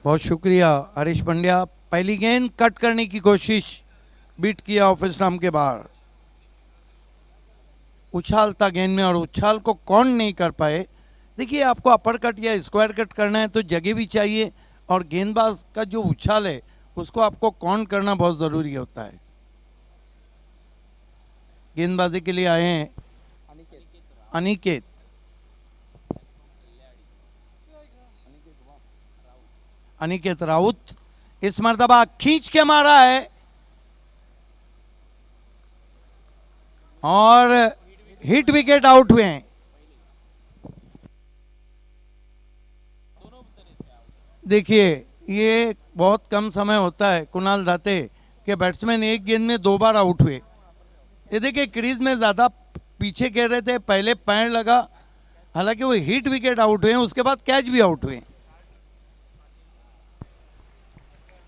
बहुत शुक्रिया हरीश पंड्या. पहली गेंद कट करने की कोशिश, बीट किया ऑफिस नाम के बाहर. उछाल था गेंद में और उछाल को कौन नहीं कर पाए. देखिए, आपको अपर कट या स्क्वायर कट करना है तो जगह भी चाहिए और गेंदबाज का जो उछाल है उसको आपको कौन करना बहुत ज़रूरी होता है. गेंदबाजी के लिए आए हैं अनिकेत. अनिकेत राउत. इस मर्तबा खींच के मारा है और हिट विकेट आउट हुए हैं. देखिए, ये बहुत कम समय होता है कुणाल दाते के बैट्समैन एक गेंद में 2 बार आउट हुए. ये देखिए, क्रीज में ज़्यादा पीछे कह रहे थे, पहले पैर लगा, हालांकि वो हिट विकेट आउट हुए हैं, उसके बाद कैच भी आउट हुए.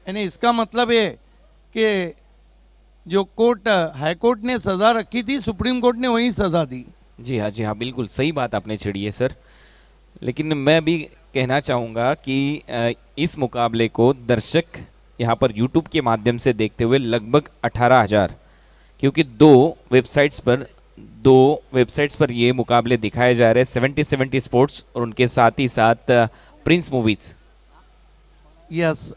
यानी इसका मतलब ये कि जो कोर्ट हाई कोर्ट ने सज़ा रखी थी, सुप्रीम कोर्ट ने वही सज़ा दी. जी हाँ, बिल्कुल सही बात आपने छेड़ी है सर. लेकिन मैं भी कहना चाहूँगा कि इस मुकाबले को दर्शक यहाँ पर यूट्यूब के माध्यम से देखते हुए लगभग 18,000, क्योंकि 2 वेबसाइट्स पर ये मुकाबले दिखाए जा रहे हैं. 70 स्पोर्ट्स और उनके साथ ही साथ प्रिंस मूवीज. यस,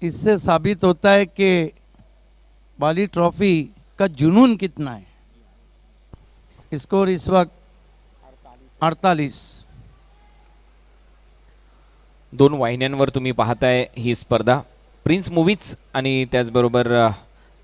इससे साबित होता है कि बाली ट्रॉफी का जुनून कितना है. स्कोर इस वक्त 48. 2 वाहिन्यांवर तुम्ही पाहताय ही स्पर्धा. प्रिन्स मूवीज आणि त्याचबरोबर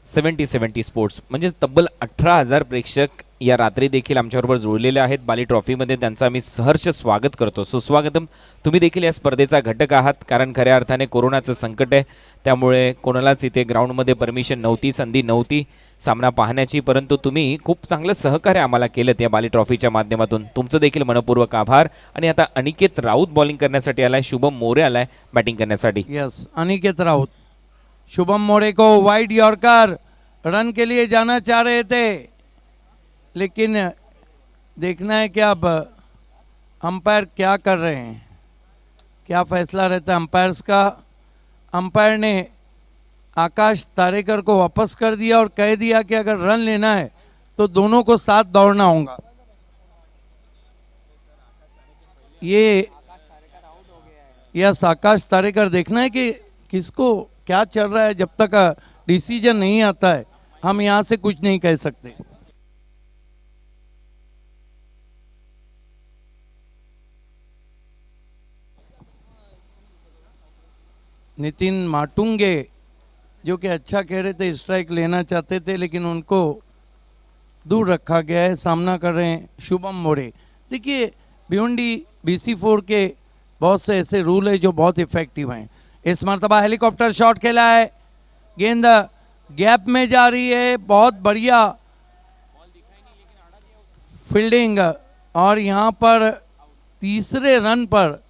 70 स्पोर्ट्स, म्हणजे तब्बल 18,000 प्रेक्षक या रात्री देखील आमच्याबरोबर जुळलेले आहेत. बाली ट्रॉफीमध्ये त्यांचं आम्ही सहर्ष स्वागत करतो. सुस्वागतम. तुम्ही देखील या स्पर्धेचा घटक आहात, कारण खऱ्या अर्थाने कोरोनाचं संकट आहे, त्यामुळे कोणालाच इथे ग्राउंडमध्ये परमिशन नव्हती, संधी नव्हती सामना पाहण्याची, परंतु तुम्ही खूप चांगलं सहकार्य आम्हाला केलं या बाली ट्रॉफीच्या माध्यमातून. तुमचं देखील मनपूर्वक आभार. आणि आता अनिकेत राऊत बॉलिंग करण्यासाठी आलाय, शुभम मोरे आलाय बॅटिंग करण्यासाठी. यस, अनिकेत राउत. शुभम मोरे को वाइड यॉर्कर रन के लिए जाना चाह रहे थे, लेकिन देखना है कि अब अंपायर क्या कर रहे हैं, क्या फैसला रहता है अंपायर्स का. अंपायर ने आकाश तारेकर को वापस कर दिया और कह दिया कि अगर रन लेना है तो दोनों को साथ दौड़ना होगा. ये यस, आकाश तारेकर. देखना है कि किसको क्या चल रहा है. जब तक डिसीजन नहीं आता है हम यहाँ से कुछ नहीं कह सकते. नितिन माटुंगे जो कि अच्छा कह रहे थे, स्ट्राइक लेना चाहते थे, लेकिन उनको दूर रखा गया है. सामना कर रहे हैं शुभम मोरे. देखिए, भिवंडी BC4 के बहुत से ऐसे रूल है जो बहुत इफेक्टिव हैं. इस मरतबा हेलीकॉप्टर शॉट खेला है, गेंद गैप में जा रही है. बहुत बढ़िया फील्डिंग, और यहाँ पर तीसरे रन पर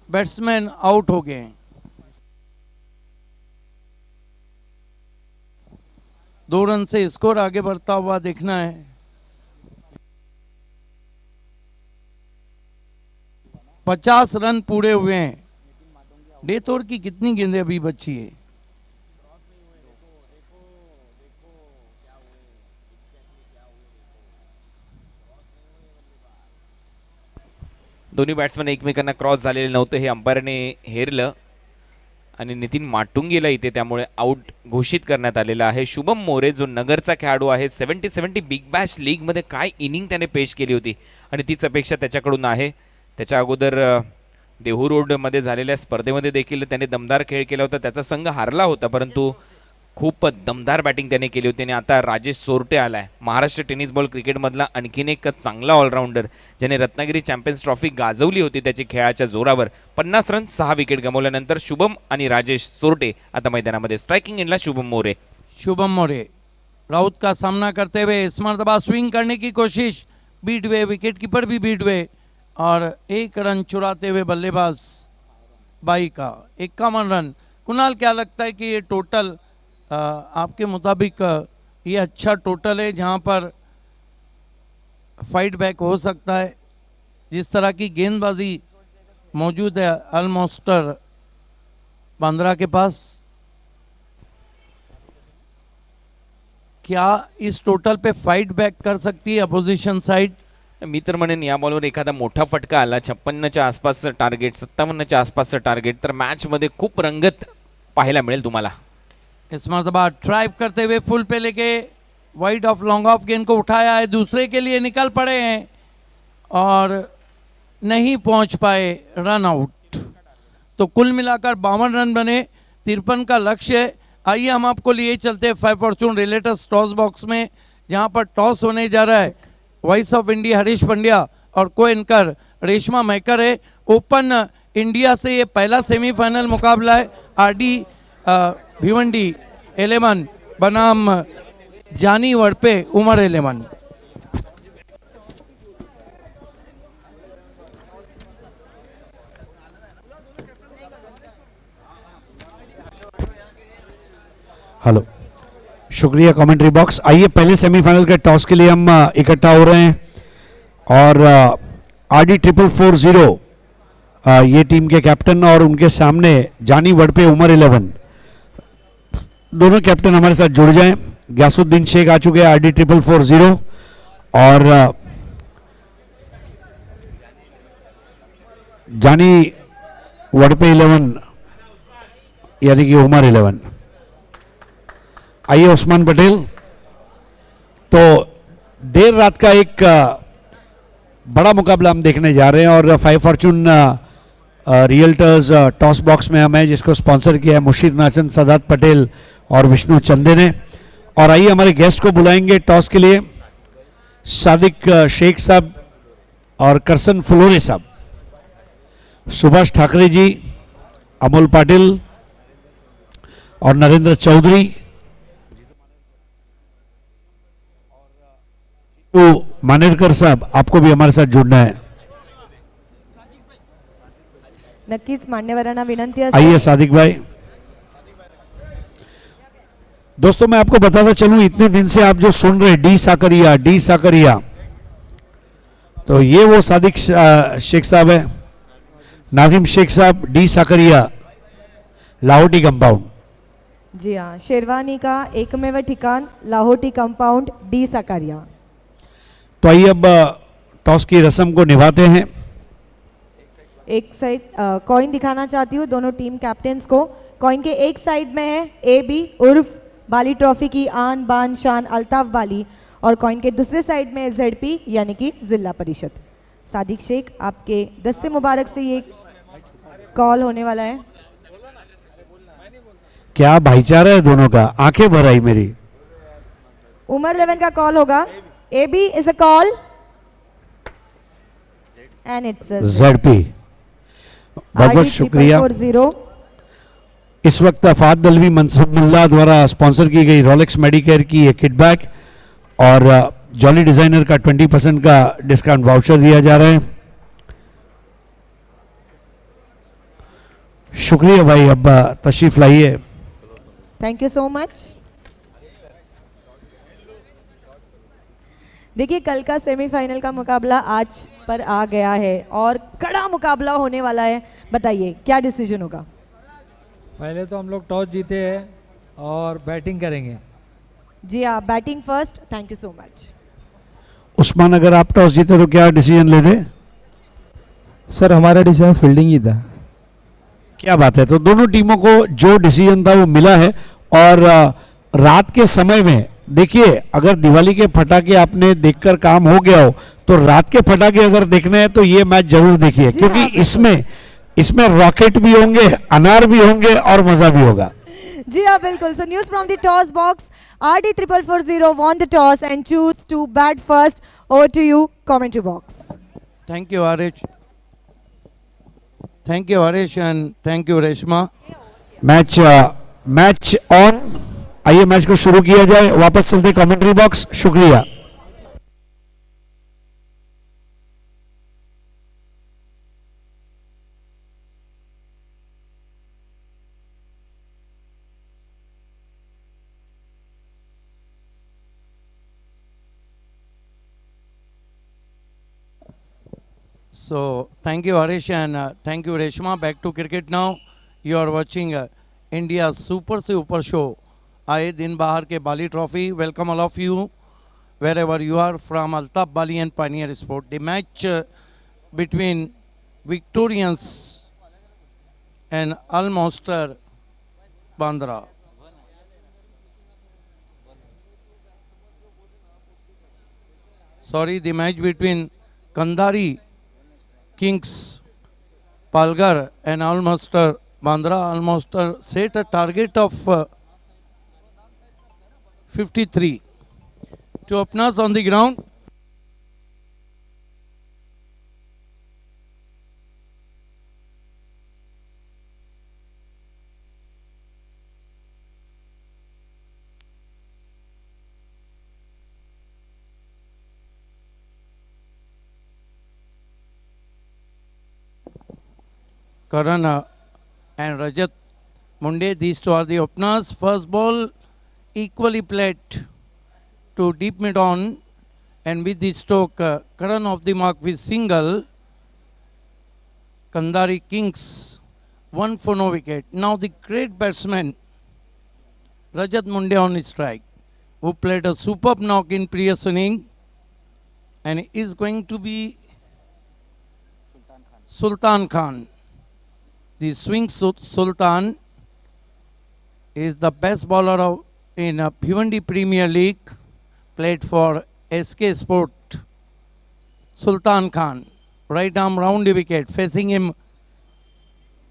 बैट्समैन आउट हो गए हैं. 2 रन से स्कोर आगे बढ़ता हुआ देखना है. पचास रन पूरे हुए हैं. डेथ ओवर की कितनी गेंदें अभी बची है? दोन्ही बॅट्समन एकमेकांना क्रॉस झालेले नव्हते, हे अंपायरने हेरलं आणि नितीन माटुंगेला इथे त्यामुळे आउट घोषित करण्यात आलेलं आहे. शुभम मोरे जो नगरचा खेळाडू आहे, 70 बिग बॅश लीगमध्ये काय इनिंग त्याने पेश केली होती आणि तीच अपेक्षा त्याच्याकडून आहे. त्याच्या अगोदर देहू रोडमध्ये झालेल्या स्पर्धेमध्ये देखील त्याने दमदार खेळ केला होता. त्याचा संघ हारला होता, परंतु खूप दमदार बॅटिंग त्याने केली होती. आणि आता राजेश सोरटे आलाय, महाराष्ट्र टेनिस बॉल क्रिकेटमधला आणखीन एक चांगला ऑलराऊंडर, ज्याने रत्नागिरी चॅम्पियन्स ट्रॉफी गाजवली होती त्याची खेळाच्या जोरावर. 50 रन 6 विकेट गमावल्यानंतर शुभम आणि राजेश सोरटे आता मैदानामध्ये. स्ट्राइकिंग एंडला शुभम मोरे. शुभम मोरे राउत का सामना करते हुए इस मरतबा स्विंग करने की कोशिश, बीट हुए, विकेट कीपर भी बीट हुए और 1 रन चुराते हुए बल्लेबाज बाई का 51 रन. कुणाल, क्या लगता है कि ये टोटल आपके मुताबिक ये अच्छा टोटल है जहां पर फाइट बैक हो सकता है? जिस तरह की गेंदबाजी मौजूद है ऑलमोस्टर बांद्रा के पास, क्या इस टोटल पे फाइट बैक कर सकती है अपोजिशन साइड? मी तर म्हणेन या बॉलवर एखादा मोठा फटका आला, 56च्या आसपासचं टार्गेट, 57च्या आसपासचं टार्गेट, तर मॅचमध्ये खूप रंगत पाहायला मिळेल तुम्हाला. इस मरतबा ड्राइव करते हुए फुल पे लेके वाइड ऑफ लॉन्ग ऑफ गेंद को उठाया है, दूसरे के लिए निकल पड़े हैं और नहीं पहुंच पाए, रन आउट. तो कुल मिलाकर 52 रन बने, 53 का लक्ष्य है. आइए हम आपको लिए चलते हैं 5 फॉर्चून रिलेटर्स टॉस बॉक्स में, जहां पर टॉस होने जा रहा है. Voice of India Harish Pandya और को एंकर रेशमा मैकर है. ओपन इंडिया से ये पहला सेमीफाइनल मुकाबला है. RD भिवंडी 11 बनाम जानी वड़पे उमर 11. हेलो, शुक्रिया कमेंट्री बॉक्स. आइए पहले सेमीफाइनल के टॉस के लिए हम इकट्ठा हो रहे हैं और RD 440 ये टीम के कैप्टन और उनके सामने जानी वड़पे उमर 11, दोनों कैप्टन हमारे साथ जुड़ जाएं. ग्यासुद्दीन शेख आ चुके हैं RD 440 और जानी वड़पे 11 यानी कि उमर 11. आइए उस्मान पटेल. तो देर रात का एक बड़ा मुकाबला हम देखने जा रहे हैं और 5 फॉर्चून रियल्टर्स टॉस बॉक्स में हमें, जिसको स्पॉन्सर किया है मुशीर नाचन, सदात पटेल और विष्णु चंदे ने. और आइए हमारे गेस्ट को बुलाएंगे टॉस के लिए. सादिक शेख साहब और करसन फुलोरे साहब, सुभाष ठाकरे जी, अमोल पाटिल और नरेंद्र चौधरी, तो मानेरकर साहब आपको भी हमारे साथ जुड़ना है। नक्कीच मान्यवरांना विनंती असेल। आइए सादिक भाई। दोस्तों मैं आपको बताता चलूं, इतने दिन से आप जो सुन रहे डी साकरिया, तो ये वो सादिक शेख साहब है, नाजिम शेख साहब, डी साकरिया, लाहौटी कंपाउंड। जी हाँ, शेरवानी का एकमेव ठिकाण लाहोटी कंपाउंड डी साकारिया। तो आइए अब टॉस की रस्म को निभाते हैं। एक साइड कॉइन दिखाना चाहती हूँ दोनों टीम कैप्टन्स को। कॉइन के एक साइड में है AB उर्फ बाली ट्रॉफी की आन बान शान अल्ताफ बाली, और कॉइन के दूसरे साइड में ZP यानी कि जिला परिषद। सादिक शेख, आपके दस्ते मुबारक से ये कॉल होने वाला है। क्या भाईचारा है दोनों का, आंखें भर आई मेरी। उमर 11 का कॉल होगा। AB is a call and it's ZP। बहुत बहुत शुक्रिया। 40। इस वक्त फाद दलवी मनसूब मुल्ला द्वारा स्पॉन्सर की गई रोलेक्स मेडिकेयर की एक किटबैग और जॉली डिजाइनर का 20% का डिस्काउंट वाउचर दिया जा रहा है। शुक्रिया भाई, अब तशरीफ लाइए। Thank you so much. देखिए, कल का सेमीफाइनल का मुकाबला आज पर आ गया है और कड़ा मुकाबला होने वाला है। बताइए क्या डिसीजन होगा? पहले तो हम लोग टॉस जीते हैं और बैटिंग करेंगे। जी हाँ, batting first. Thank you so much. Usman, अगर आप टॉस जीते तो क्या डिसीजन लेते? सर हमारा डिसीजन फील्डिंग ही था। क्या बात है। तो दोनों टीमों को जो डिसीजन था वो मिला है। और रात के समय में देखिए, अगर दिवाली के पटाखे आपने देखकर काम हो गया हो तो रात के पटाखे अगर देखने हैं तो ये मैच जरूर देखिए, क्योंकि इसमें रॉकेट भी होंगे, अनार भी होंगे और मजा भी होगा। जी हाँ, बिल्कुल। So news from the toss box, RD4440 won the toss and choose to bat first. Over to you, commentary box. Thank you, Harish. Thank you, Harish, and thank you, Reshma. Match on. आइए match को शुरू किया जाए। वापस चलते commentary box. शुक्रिया। So, thank you, Harish, and thank you, Reshma. Back to cricket now. You are watching India's Super Show. आए दिन बाहर के Bali trophy. Welcome all of you wherever you are from Altaf Bali and Pioneer Sport. The match between Victorians and Al Monster Bandra. Sorry, the match between Kandari Kings Palgar and Al Monster Bandra. Al Monster set a target of 53. Two openers on the ground. Karan and Rajat Munde, these two are the openers. First ball equally played to deep mid on, and with the stroke Karan off the mark with single. Kandari Kings 1 for no wicket. Now the great batsman Rajat Munde on strike, who played a superb knock in previous inning and is going to be Sultan Khan. The swing Sultan is the best bowler in Bhiwandi Premier League, played for SK Sport. Sultan Khan, right arm round the wicket, facing him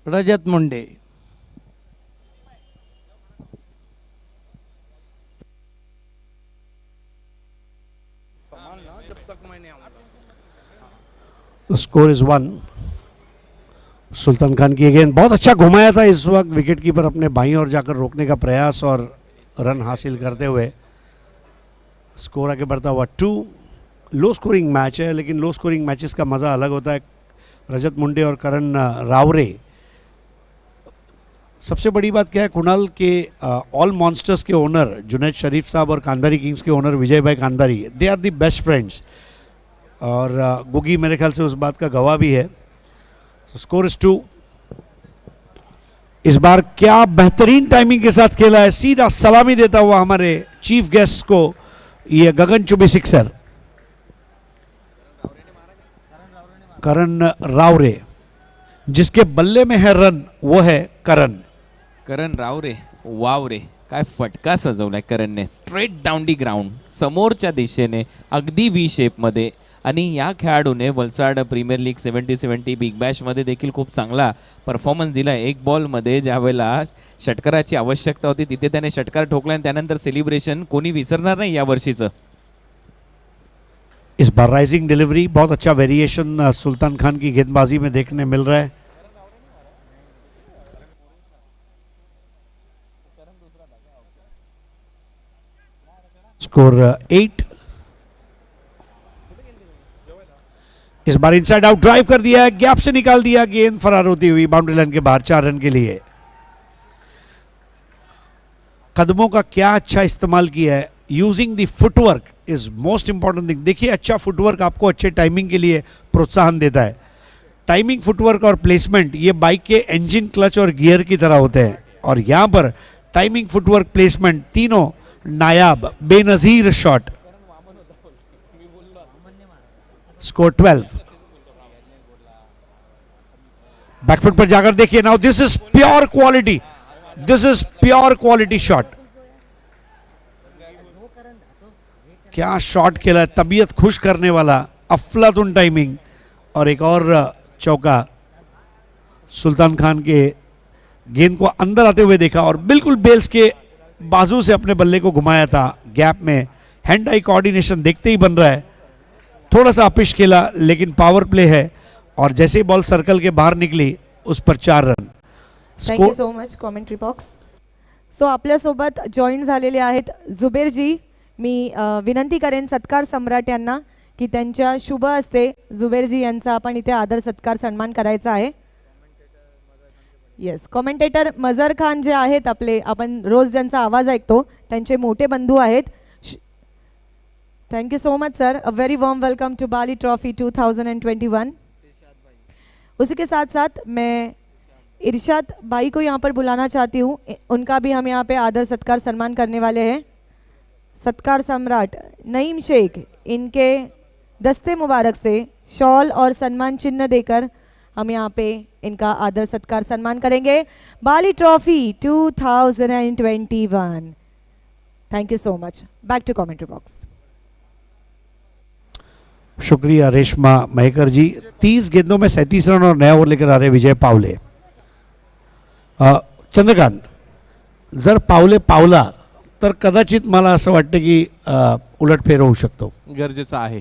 Rajat Munde. Score is 1. Sultan Khan की गेंद बहुत अच्छा घुमाया था इस वक्त wicket keeper अपने बाईं ओर जाकर रोकने का प्रयास और रन हासिल करते हुए. स्कोर आगे बढ़ता हुआ 2. लो स्कोरिंग मैच है, लेकिन लो स्कोरिंग मैचेस का मज़ा अलग होता है. रजत मुंडे और करण रावरे. सबसे बड़ी बात क्या है, कुणाल के ऑल मॉन्स्टर्स के ओनर जुनैद शरीफ साहब और कांधारी किंग्स के ओनर विजय भाई Kandhari, they are the best friends. और गुगी मेरे ख्याल से उस बात का गवाह भी है. Score is 2. इस बार क्या बेहतरीन टाइमिंग के साथ खेला है, सीधा सलामी देता हुआ हमारे चीफ गेस्ट को ये गगनचुंबी सिक्सर. करण रावरे, जिसके बल्ले में है रन वो है करण रावरे. वाव रे, काय फटका सजवलाय करणने. स्ट्रेट डाऊन दी ग्राउंड, समोरच्या दिशेने, अगदी व्ही शेपमध्ये. आणि या खेळाडूने वलसाड प्रीमियर लीग 70-70 बिग बॅशमध्ये देखील खूप चांगला परफॉर्मन्स दिला. एक बॉलमध्ये ज्या वेळेला षटकाराची आवश्यकता होती तिथे त्याने षटकार ठोकला आणि त्यानंतर सेलिब्रेशन कोणी विसरणार नाही या वर्षीचं. इस बार राइजिंग डिलीवरी, बहुत अच्छा वेरिएशन सुल्तान खान की गेंदबाजी में देखने मिल रहा है. स्कोर 8. इस बार इनसाइड आउट ड्राइव कर दिया है, गैप से निकाल दिया, गेंद फरार होती हुई बाउंड्री लाइन के बाहर. 4 रन के लिए. कदमों का क्या अच्छा इस्तेमाल किया है. Using the footwork is most important thing. देखिए, अच्छा फुटवर्क आपको अच्छे टाइमिंग के लिए प्रोत्साहन देता है. टाइमिंग, फुटवर्क और प्लेसमेंट ये बाइक के इंजन, क्लच और गियर की तरह होते हैं. और यहां पर टाइमिंग, फुटवर्क, प्लेसमेंट तीनों नायाब, बेनजीर शॉट. स्कोर 12. बैकफुट पर जाकर देखिए. Now this is pure quality, this is pure quality shot. क्या शॉट खेला है, तबीयत खुश करने वाला, अफलातुन टाइमिंग. और एक और चौका. सुल्तान खान के गेंद को अंदर आते हुए देखा और बिल्कुल बेल्स के बाजू से अपने बल्ले को घुमाया था. गैप में हैंड आई कोऑर्डिनेशन देखते ही बन रहा है. थोड़ा सा अपिश खेला, लेकिन पावर प्ले है. और जैसे ही बॉल सर्कल के बाहर निकली उस पर 4 run. Thank you so much commentary box. So आपल्यासोबत जॉईन झालेले आहेत जुबेरजी. मी विनंती करेन सत्कार सम्राट यांना की त्यांच्या शुभ हस्ते जुबेरजी यांचा आपण इथे आदर सत्कार सन्मान करायचा आहे. येस, कॉमेंटेटर मजर खान जे आहेत आपले, आपण रोज ज्यांचा आवाज ऐकतो, त्यांचे मोठे बंधू आहेत. Thank you so much sir. A very warm welcome to Bali trophy 2021. उसी के साथ साथ मैं इरशाद भाई को यहाँ पर बुलाना चाहती हूँ. उनका भी हम यहाँ पे आदर सत्कार सम्मान करने वाले हैं. सत्कार सम्राट नईम शेख, इनके दस्ते मुबारक से शॉल और सम्मान चिन्ह देकर हम यहाँ पे इनका आदर सत्कार सम्मान करेंगे. Bali trophy 2021. Thank you so much. Back to commentary box. शुक्रिया रेशमा महेकर जी. 30 गेंदों में 37 रन और नया ओवर लेकर आ रहे विजय पावले. चंद्रकांत, जर पावले पावला तर कदाचित मला असं वाटतं की उलटफेर होऊ शकतो. गरजेचं आहे.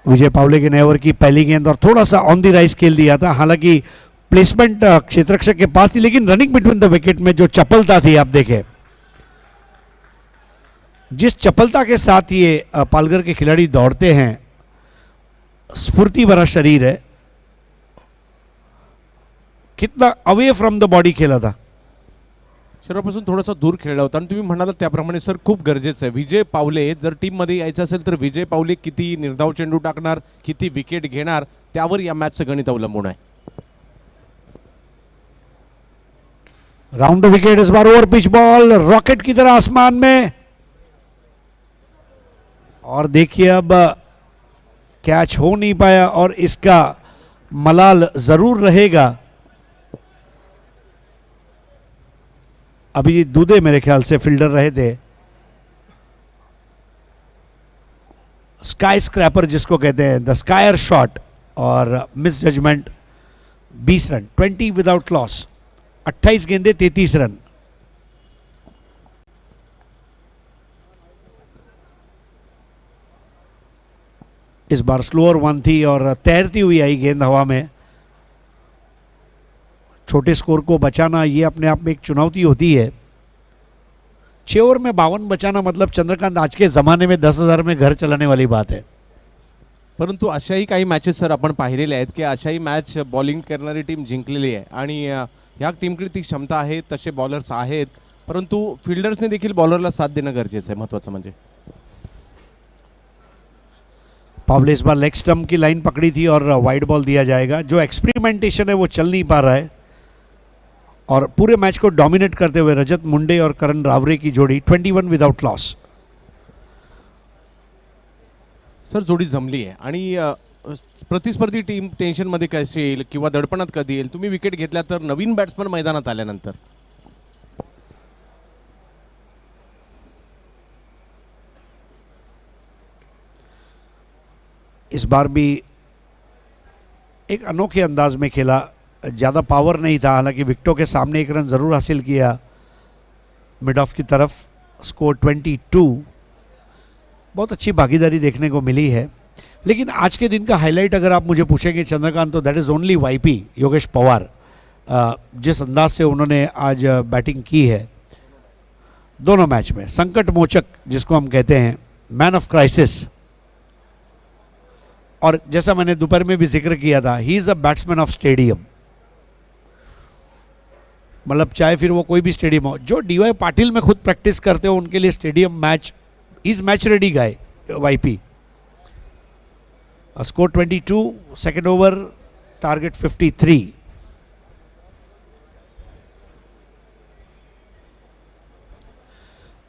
विजय पावले के नए ओवर की पहली गेंद और थोड़ा सा ऑन दी राइज खेल दिया था. हालांकि प्लेसमेंट क्षेत्ररक्षक के पास थी, लेकिन रनिंग बिटवीन द विकेट में जो चपलता थी, आप देखें जिस चपलता के साथ ये पालघर के खिलाड़ी दौड़ते हैं, स्फूर्ति भरा शरीर है. कितना अवे फ्रॉम द बॉडी खेला था. शरीरापासून थोडासा दूर खेळला होता आणि तुम्ही म्हणाला त्याप्रमाणे सर खूप गरजेचं आहे. विजय पावले जर टीममध्ये यायचं असेल तर विजय पावले किती निर्धाव चेंडू टाकणार, किती विकेट घेणार, त्यावर या मॅचचं गणित अवलंबून आहे. Round the wicket. इस बार ओवर पिच बॉल रॉकेट की तरह आसमान में. और देखिए अब कैच हो नहीं पाया और इसका मलाल जरूर रहेगा. अभी दूधे मेरे ख्याल से फील्डर रहे थे. स्काई स्क्रैपर जिसको कहते हैं, द स्कायर शॉट, और misjudgement. 20 run, 20 without loss. 28 गेंदे 33 रन. इस बार स्लोअर वन थी और तैरती हुई आई गेंद हवा में। छोटे स्कोर को बचाना ये अपने आप में एक चुनौती होती है। 6 ओवर में 52 बचाना मतलब चंद्रकांत आज के ज़माने में 10,000 में घर चलाने वाली बात है। परंतु अशाही काही मॅचेस सर आपण पाहिलेले आहेत की अशाही मॅच बॉलिंग करणारी टीम जिंकलेली आहे आणि ह्या टीमकडे ती क्षमता आहे, तसे बॉलर्स आहेत, परंतु फिल्डर्सने देखील बॉलरला साथ देणं गरजेचं आहे। महत्त्वाचं म्हणजे पावले इस बार लेग स्टंप की लाइन पकड़ी थी और वाइड बॉल दिया जाएगा। जो एक्सपेरिमेंटेशन है वो चल नहीं पा रहा है और पूरे मैच को डोमिनेट करते हुए रजत मुंडे और करण रावरे की जोड़ी 21 विदाउट लॉस। सर जोडी जमली आहे आणि प्रतिस्पर्धी टीम टेन्शनमध्ये कशी येईल किंवा दडपणात कधी येईल? तुम्ही विकेट घेतल्या तर नवीन बॅट्समन मैदानात आल्यानंतर इस बार भी एक अनोखे अंदाज में खेला, ज़्यादा पावर नहीं था, हालांकि विकेटों के सामने एक रन ज़रूर हासिल किया मिड ऑफ की तरफ। स्कोर 22। बहुत अच्छी भागीदारी देखने को मिली है, लेकिन आज के दिन का हाईलाइट अगर आप मुझे पूछेंगे चंद्रकांत तो that is only YP Yogesh Pawar. जिस अंदाज से उन्होंने आज बैटिंग की है दोनों मैच में, संकट मोचक जिसको हम कहते हैं, मैन ऑफ क्राइसिस। और जैसा मैंने दोपहर में भी जिक्र किया था, he is a batsman of stadium. मतलब चाहे फिर वो कोई भी स्टेडियम हो, जो डीवाई पाटिल में खुद प्रैक्टिस करते हो उनके लिए stadium match is match ready guy YP. Score 22, second over, target 53।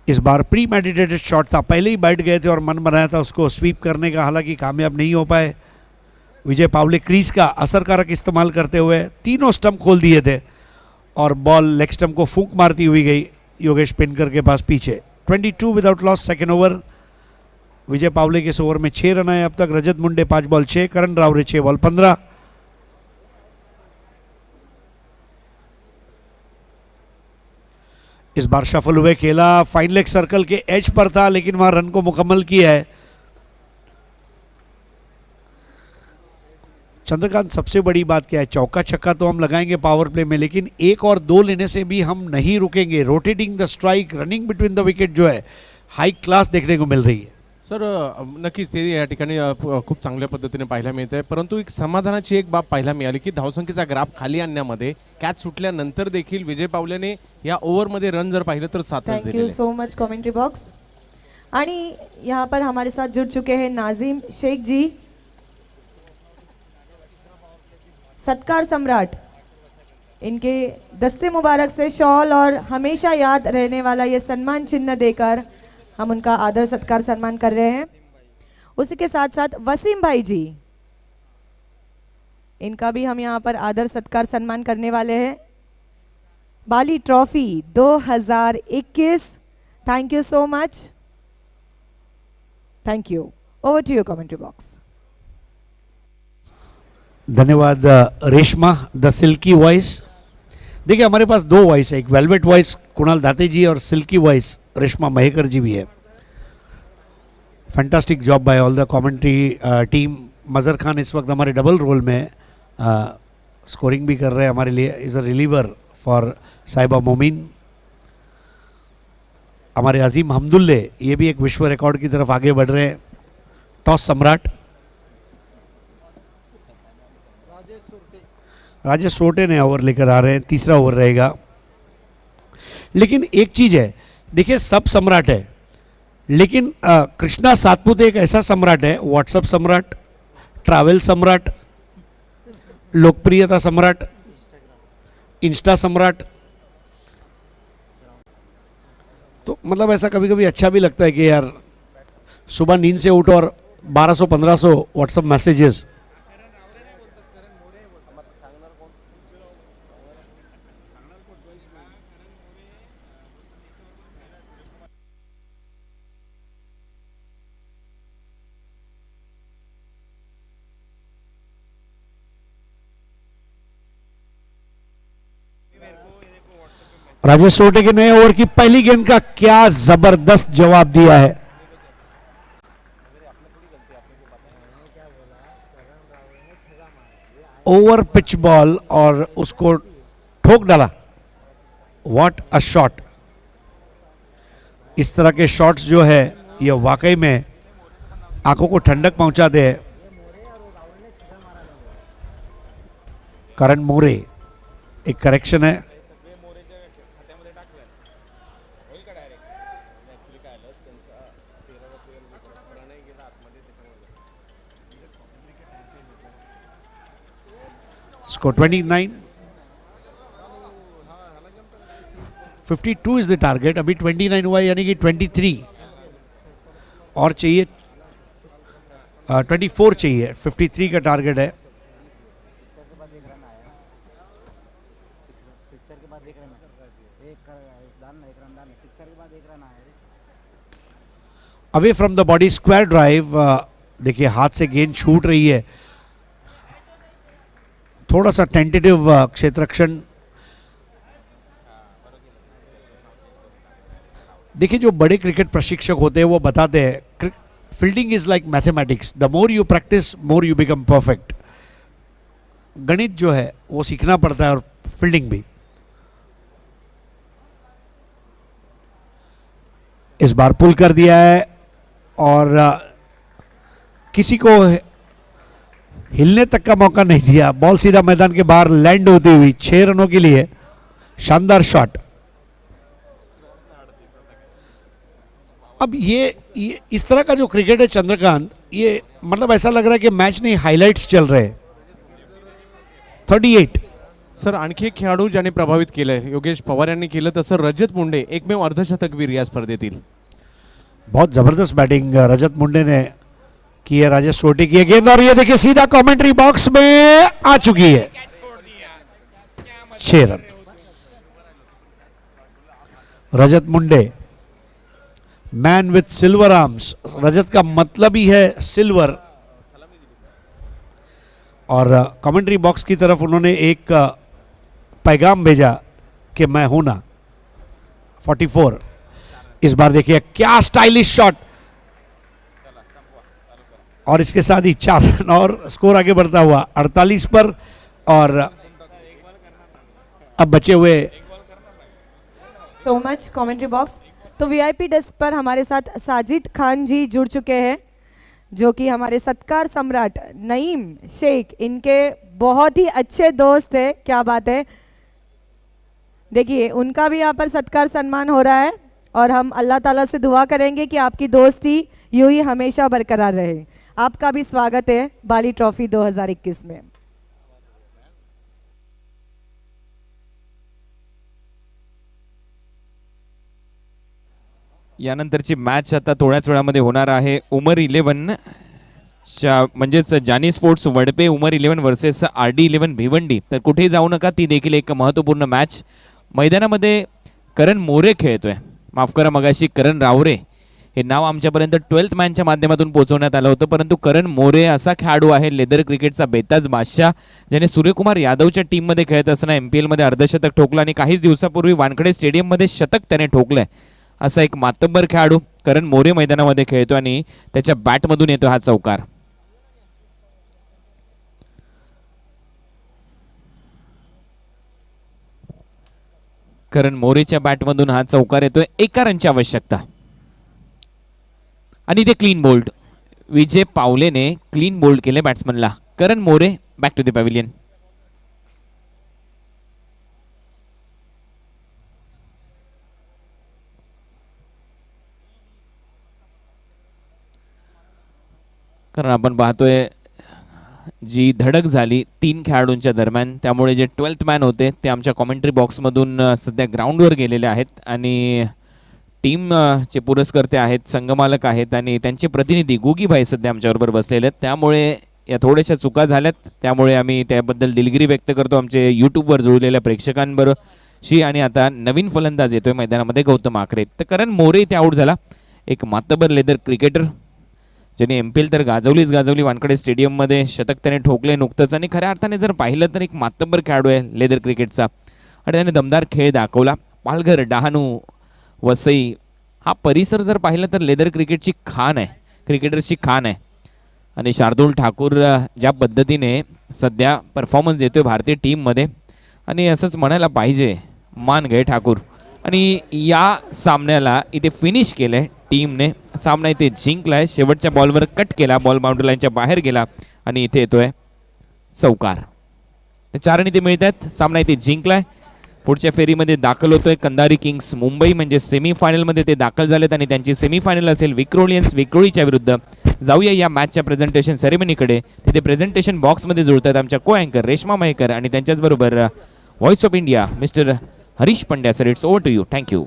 इस बार प्री मेडिटेटेड शॉट था, पहले ही बैठ गए थे और मन बनाया था उसको स्वीप करने का, हालांकि कामयाब नहीं हो पाए। विजय पावले क्रीज का असरकारक इस्तेमाल करते हुए तीनों स्टंप खोल दिए थे और बॉल लेग स्टंप को फूंक मारती हुई गई योगेश पिनकर के पास पीछे। 22 विदाउट लॉस, सेकेंड ओवर। विजय पावले के इस ओवर में 6 रन आए अब तक। रजत मुंडे 5 बॉल 6, करण रावरे 6 बॉल 15। इस बार शफल हुए खेला, फाइन लेग सर्कल के एज पर था लेकिन वहां रन को मुकम्मल किया है। चंद्रकांत सबसे बड़ी बात क्या है, चौका छक्का तो हम लगाएंगे पावर प्ले में, लेकिन 1 और 2 लेने से भी हम नहीं रुकेंगे। Rotating the strike, running between the wicket जो है हाई क्लास देखने को मिल रही है। सर नक्कीच ते या ठिकाणी खूप चांगल्या पद्धतीने पाहायला मिळत आहे, परंतु एक समाधानाची एक बाब पाहायला मिळाली की धावसंख्येचा ग्राफ खाली आणण्यामध्ये कॅच सुटल्यानंतर देखील विजय पावलेने या ओव्हरमध्ये रन जर पाहिलं तर 7 thank you so much commentary box. आणि यहाँ पर हमारे साथ जुड़ चुके हैं नाजिम शेख जी, सत्कार सम्राट। इनके दस्ते मुबारक से शॉल और हमेशा याद रहने वाला ये सम्मान चिन्ह देकर हम उनका आदर सत्कार सम्मान कर रहे हैं। उसी के साथ साथ वसीम भाई जी, इनका भी हम यहाँ पर आदर सत्कार सम्मान करने वाले हैं। Bali trophy 2021। Thank you so much, thank you. Over to your commentary box. धन्यवाद रेशमा द सिल्की वॉइस। देखिए हमारे पास 2 वॉइस है, एक वेलवेट वॉइस कुणाल दाते जी और सिल्की वॉइस रेशमा महेकर जी भी है। Fantastic job by all the commentary team. Mazhar Khan इस वक्त हमारे डबल रोल में स्कोरिंग भी कर रहे हैं हमारे लिए, इज़ अ रिलीवर फॉर साहिबा मोमिन। हमारे अजीम हमदुल्ले ये भी एक विश्व रिकॉर्ड की तरफ आगे बढ़ रहे हैं। टॉस सम्राट राजेश सोटे ने ओवर लेकर आ रहे हैं, तीसरा ओवर रहेगा। लेकिन एक चीज़ है, देखिए सब सम्राट है, लेकिन कृष्णा सातपुते एक ऐसा सम्राट है, व्हाट्सएप सम्राट, ट्रैवल सम्राट, लोकप्रियता सम्राट, इंस्टा सम्राट। तो मतलब ऐसा कभी कभी अच्छा भी लगता है कि यार सुबह नींद से उठो और 1200-1500 व्हाट्सएप मैसेजेस। राजेश सोटे के नए ओवर की पहली गेंद का क्या जबरदस्त जवाब दिया है। ओवर पिच बॉल और उसको ठोक डाला। What a shot. इस तरह के शॉट्स जो है ये वाकई में आंखों को ठंडक पहुंचाते हैं। करण मोरे, एक करेक्शन है। Score 29, 52 is the target. अभी 29 हुआ है, यानी कि 23 और चाहिए, 24 चाहिए, 53 का टारगेट है। Away from the body square drive. देखिए हाथ से गेंद छूट रही है, थोड़ा सा टेंटेटिव क्षेत्ररक्षण। देखिए जो बड़े क्रिकेट प्रशिक्षक होते हैं वो बताते हैं fielding is like mathematics, the more you practice more you become perfect. गणित जो है वो सीखना पड़ता है और फील्डिंग भी। इस बार पुल कर दिया है और किसी को हिलने तक का मौका नहीं दिया। बॉल सीधा मैदान के बाहर लैंड होती हुई 6 रनों के लिए शानदार शॉट। अब ये इस तरह का जो क्रिकेट है चंद्रकांत, ये मतलब ऐसा लग रहा है कि मैच नहीं हायलाइट्स चल रहे हैं। 38। सर आणखी एक खेळाडू ज्याने प्रभावित केलंय, योगेश पवार यांनी केलं तसं रजत मुंडे एकमेव अर्धशतकवीर या स्पर्धेतील। बहुत जबरदस्त बैटिंग रजत मुंडे ने की है। राजेश सोटी की गेंद और ये देखिए सीधा कमेंट्री बॉक्स में आ चुकी है। 6 run. Rajat Munde, man with silver arms. Rajat का मतलब ही है सिल्वर। और कमेंट्री बॉक्स की तरफ उन्होंने एक पैगाम भेजा कि मैं हूं ना। 44। इस बार देखिए क्या स्टाइलिश शॉट, और इसके साथ ही 4 रन और स्कोर आगे बढ़ता हुआ 48 पर। और अब बचे हुए सो मच कमेंट्री बॉक्स। तो वीआईपी डेस्क पर हमारे साथ साजिद खान जी जुड़ चुके हैं, जो कि हमारे सत्कार सम्राट नईम शेख इनके बहुत ही अच्छे दोस्त है। क्या बात है। देखिए उनका भी यहाँ पर सत्कार सम्मान हो रहा है और हम अल्लाह ताला से दुआ करेंगे कि आपकी दोस्ती यूं ही हमेशा बरकरार रहे। आपका भी स्वागत है बाली ट्रॉफी 2021 में। यानंतरची मॅच आता थोड्याच वेळामध्ये होणार आहे। उमर 11 म्हणजेच Jani sports Wadpe Umar 11 versus RD 11 Bhiwandi. तर कुठेही जाऊ नका, ती देखील एक महत्त्वपूर्ण मॅच। मैदानामध्ये करण मोरे खेळतोय, माफ करा मगाशी करण रावरे हे नाव आमच्यापर्यंत 12th मॅनच्या माध्यमातून पोहोचवण्यात आलं होतं, परंतु करण मोरे असा खेळाडू आहे लेदर क्रिकेटचा बेताज बादशाह, ज्याने सूर्यकुमार यादवच्या टीममध्ये खेळत असताना MPL मध्ये अर्धशतक ठोकलं आणि काहीच दिवसापूर्वी वानखडे स्टेडियममध्ये शतक त्याने ठोकलंय। असा एक मातब्बर खेळाडू करण मोरे मैदानामध्ये खेळतो आणि त्याच्या बॅटमधून येतो हा चौकार। करण मोरेच्या बॅटमधून हा चौकार येतोय। 1 रनची आवश्यकता आणि ते क्लीन बोल्ड। विजय पावलेने क्लीन बोल्ड केले बॅट्समनला। करण मोरे बॅक टू द पॅव्हिलियन। कारण आपण पाहतोय जी धडक झाली 3 खेळाडूंच्या दरम्यान, त्यामुळे जे 12th मॅन होते ते आमच्या कॉमेंट्री बॉक्समधून सध्या ग्राउंडवर गेलेले आहेत आणि टीम चे पुरस्कर्ते आहेत, संघमालक आहेत आणि त्यांचे प्रतिनिधी गुगीभाई सध्या आमच्याबरोबर बसलेले आहेत। त्यामुळे या थोड्याशा चुका झाल्यात, त्यामुळे आम्ही त्याबद्दल दिलगिरी व्यक्त करतो आमचे यूट्यूबवर जुळलेल्या प्रेक्षकांबरोबर। आणि आता नवीन फलंदाज येतोय मैदानामध्ये गौतम आखरे। तर करण मोरे इथे आउट झाला, एक मातबर लेदर क्रिकेटर ज्याने MPL तर गाजवली वानखडे स्टेडियममध्ये शतक त्याने ठोकले नुकतंच आणि खऱ्या अर्थाने जर पाहिलं तर एक मातब्बर खेळाडू आहे लेदर क्रिकेटचा आणि त्याने दमदार खेळ दाखवला। पालघर, डहाणू, वसई हा परिसर जर पाहिलं तर लेदर क्रिकेटची खान आहे, क्रिकेटर्सची खान आहे। आणि शार्दूल ठाकूर ज्या पद्धतीने सध्या परफॉर्मन्स देतोय भारतीय टीममध्ये आणि असंच म्हणायला पाहिजे, मान गए ठाकूर. आणि या सामन्याला इथे फिनिश केलंय टीमने. सामना इथे जिंकलाय. शेवटच्या बॉलवर कट केला, बॉल बाउंड्री लाईनच्या बाहेर गेला आणि इथे येतोय चौकार. ते 4 रन इथे मिळत आहेत. सामना इथे जिंकलाय. पुढच्या फेरीमध्ये दाखल होतोय कंधारी किंग्स मुंबई, म्हणजे सेमीफायनलमध्ये ते दाखल झालेत आणि त्यांची सेमीफायनल असेल विक्रोलियन्स विक्रोळीच्या विरुद्ध. जाऊया या मॅचच्या प्रेझेंटेशन सेरेमनीकडे. तिथे प्रेझेंटेशन बॉक्समध्ये जुळतात आमच्या को अँकर रेश्मा मयेकर आणि त्यांच्याचबरोबर voice of India mister Harish Pandya. Sir, it's over to you. Thank you.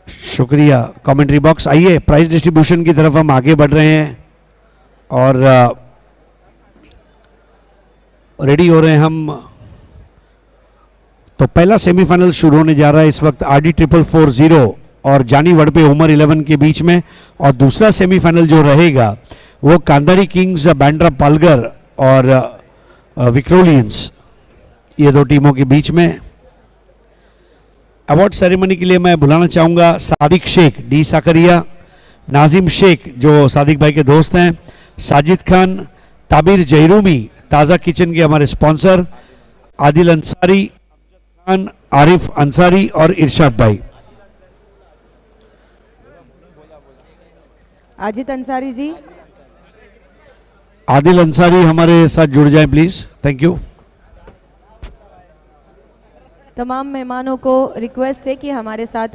शुक्रिया कमेंट्री बॉक्स. आइए प्राइस डिस्ट्रीब्यूशन की तरफ हम आगे बढ़ रहे हैं और रेडी हो रहे हैं हम. तो पहला सेमीफाइनल शुरू होने जा रहा है इस वक्त RD 440 और जानी वड़पे उमर 11 के बीच में. और दूसरा सेमीफाइनल जो रहेगा वो कांधारी किंग्स बांद्रा पालघर और विक्रोलियंस, ये 2 टीमों के बीच में. अवार्ड सेरेमनी के लिए मैं बुलाना चाहूँगा सादिक शेख डी साकरिया, नाजिम शेख जो सादिक भाई के दोस्त हैं, साजिद खान, ताबिर जहरूमी ताज़ा किचन के हमारे स्पॉन्सर, आदिल अंसारी, खान, आरिफ अंसारी और इरशाद भाई. अजित अंसारी जी, आदिल अंसारी हमारे साथ जुड़ जाएं प्लीज. Thank you. तमाम मेहमानों को रिक्वेस्ट है कि हमारे साथ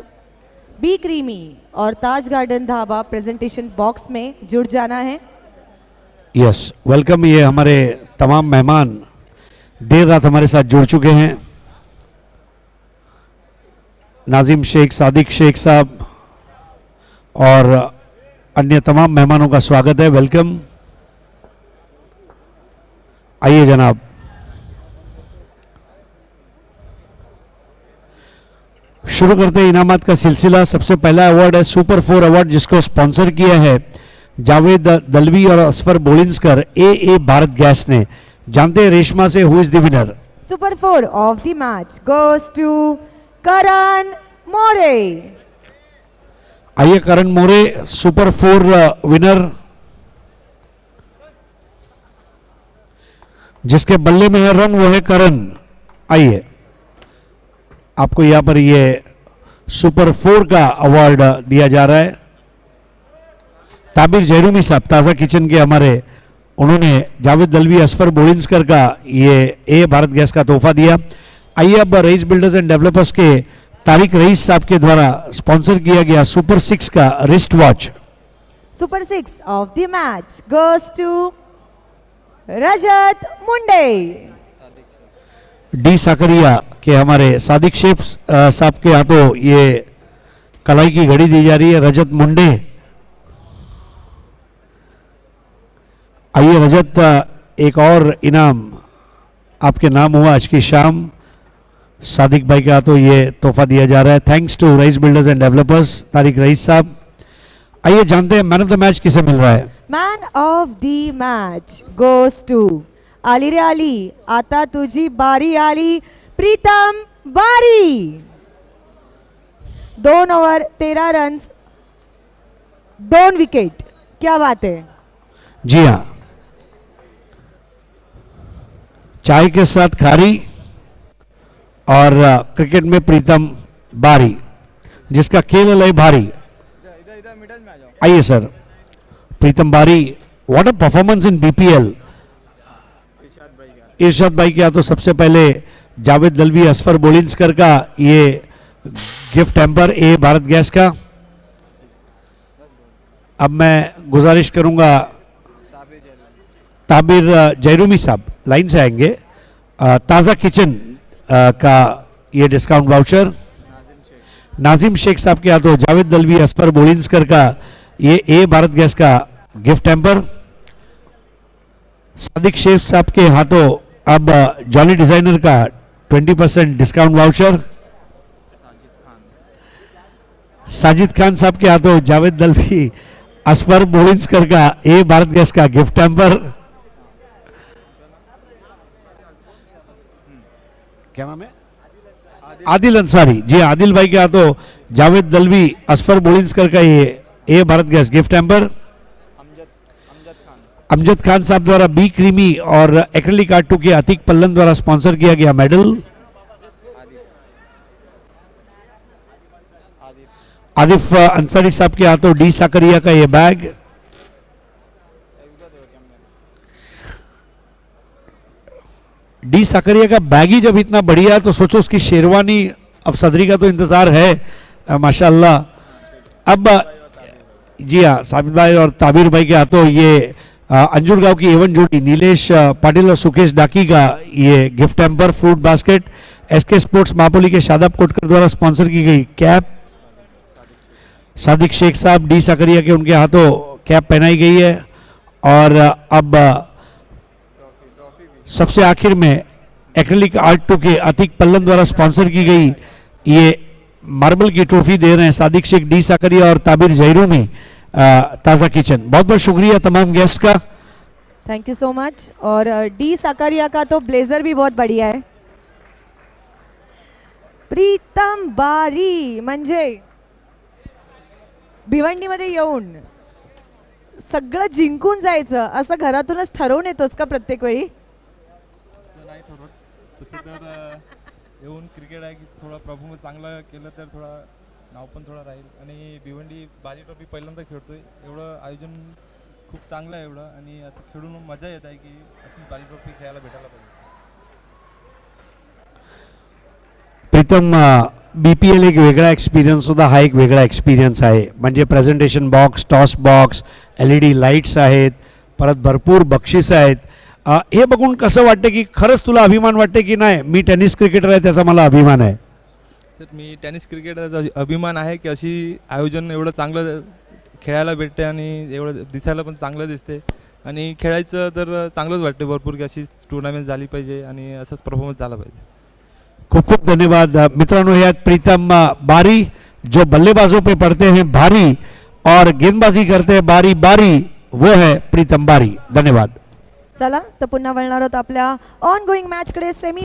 बी क्रीमी और ताज गार्डन ढाबा प्रेजेंटेशन बॉक्स में जुड़ जाना है. Yes, welcome. ये हमारे तमाम मेहमान देर रात हमारे साथ जुड़ चुके हैं. नाजिम शेख, सादिक शेख साहब और अन्य तमाम मेहमानों का स्वागत है. वेलकम. आइए जनाब. शुरू करते हैं इनामात का सिलसिला. सबसे पहला अवार्ड है सुपर 4 अवार्ड, जिसको स्पॉन्सर किया है जावेद दलवी और असफर बोलिंसकर ए भारत गैस ने. जानते हैं रेशमा से who is the winner. Super 4 of the match goes to Karan More. आइए करण मोरे, सुपर 4 विनर, जिसके बल्ले में है रन वो है करण. आइए, आपको यहां पर ये सुपर 4 का अवार्ड दिया जा रहा है. ताबिर जहरूमी साहब ताज़ा किचन के हमारे, उन्होंने जावेद दलवी असफर बोलिंसकर का ये ए भारत गैस का तोहफा दिया. आइए अब रईस बिल्डर्स एंड डेवलपर्स के तारिक रईस साहब के द्वारा स्पॉन्सर किया गया सुपर 6 का wrist watch. Super 6 of the match goes to Rajat Munde. D Sakariya के हमारे सादिक शेख साहब के हाथों ये कलाई की घड़ी दी जा रही है, रजत मुंडे. आइए रजत, एक और इनाम आपके नाम हुआ आज की शाम. सादिक भाई के हाथों ये तोहफा दिया जा रहा है. Thanks to Raees builders and developers, Tariq Raees साहब. आइए जानते हैं मैन ऑफ द मैच किसे मिल रहा है. Man of the match goes to आली रे आली, आता तुझी बारी आली, प्रीतम बारी. 2 ओवर 13 रन, 2 विकेट. क्या बात है. जी हाँ, चाय के साथ खारी और क्रिकेट में प्रीतम बारी. जिसका खेल है भारी। आइए sir, Pritam Bari, what a performance in BPL. Irshad भाई के यहाँ तो सबसे पहले जावेद दलवी असफर बोलिंस्कर का ये गिफ्ट हैम्पर ए भारत गैस का। अब मैं गुजारिश करूंगा ताबिर जैरूमी साहब लाइन से आएंगे। ताज़ा किचन का ये डिस्काउंट वाउचर। नाजिम शेख साहब के हाथों जावेद दलवी असफर बोलिंस्कर का ये ए भारत गैस का गिफ्ट हैम्पर। सादिक शेख साहब के हाथों अब जॉली डिजाइनर का 20% डिस्काउंट वाउचर। साजिद खान साहब के हाथों जावेद दलवी असफर बोलिंस्कर का ए भारत गैस का गिफ्ट हैम्पर। क्या नाम है? आदिल अंसारी जी, आदिल भाई के हाथों जावेद दलवी असफर बोलिंस्कर का ये A Bharat gas gift hamper. Amjad Khan साहब द्वारा बी क्रीमी और एक्रेलिक आर्ट 2 के अतीक पल्लन द्वारा स्पॉन्सर किया गया मेडल। आदिफ अंसारी साहब के हाथों डी साकरिया का ये बैग। डी साकरिया का बैग ही जब इतना बढ़िया है तो सोचो उसकी शेरवानी, अब सदरी का तो इंतजार है माशाल्लाह। अब जी हाँ, साबित भाई और ताबिर भाई के हाथों ये अंजुर गांव की एवन जोड़ी नीलेश पाटिल और सुकेश डाकी का ये gift hamper fruit basket. SK sports Mapoli के शादाब कोटकर द्वारा स्पॉन्सर की गई कैप। सादिक शेख साहब डी साकरिया के उनके हाथों कैप पहनाई गई है। और अब सबसे आखिर में एक्रेलिक आर्ट 2 के अतीक पल्लन द्वारा स्पॉन्सर की गई ये मार्बल की ट्रॉफी दे रहे हैं सादिक शेख डी साकरिया और ताबिर जैरूमी ताज़ा किचन। बहुत बहुत शुक्रिया तमाम गेस्ट का, थैंक यू सो मच। और डी साकरिया का तो ब्लेजर भी बहुत बढ़िया है। प्रीतम बारी म्हणजे भिवंडीमध्ये येऊन सगळं जिंकून जायचं असं घरातूनच ठरवून येतोस का प्रत्येक वेळी? नाही ठरवत तसं तर येऊन क्रिकेट आहे की थोडा परफॉर्मन्स चांगला केलं तर थोडा नाव पण थोडा राहील। आणि भिवंडी बाजी ट्रॉफी पहिल्यांदा खेळतोय, एवढं आयोजन खूप चांगलं आहे एवढं, आणि असं खेळून मजा येत आहे की अशीच बाजी ट्रॉफी खेळायला भेटायला पाहिजे। प्रीतम बीपीएल एक वेगळा एक्सपिरियन्स होता, हा एक वेगळा एक्सपिरियन्स आहे। म्हणजे presentation box, toss box, LED lights आहेत, परत भरपूर बक्षीस आहेत। हे बघून कसं वाटतं की खरंच तुला अभिमान वाटते की नाही मी टेनिस क्रिकेटर आहे त्याचा मला अभिमान आहे? सर मी टेनिस क्रिकेटचा अभिमान आहे की अशी आयोजन एवढं चांगलं खेळायला भेटते आणि एवढं दिसायला पण चांगलं दिसते, आणि खेळायचं तर चांगलंच वाटते भरपूर की अशीच टूर्नामेंट झाली पाहिजे आणि असंच परफॉर्मन्स झाला पाहिजे। खूब खूब धन्यवाद मित्रों। यह प्रीतम बारी जो बल्लेबाजों पे पड़ते हैं भारी और गेंदबाजी करते हैं बारी बारी, वो है प्रीतम बारी। धन्यवाद। चला तर पुन्हा वळणार आहोत आपल्या ऑन गोइंग मॅच कडे। सेमी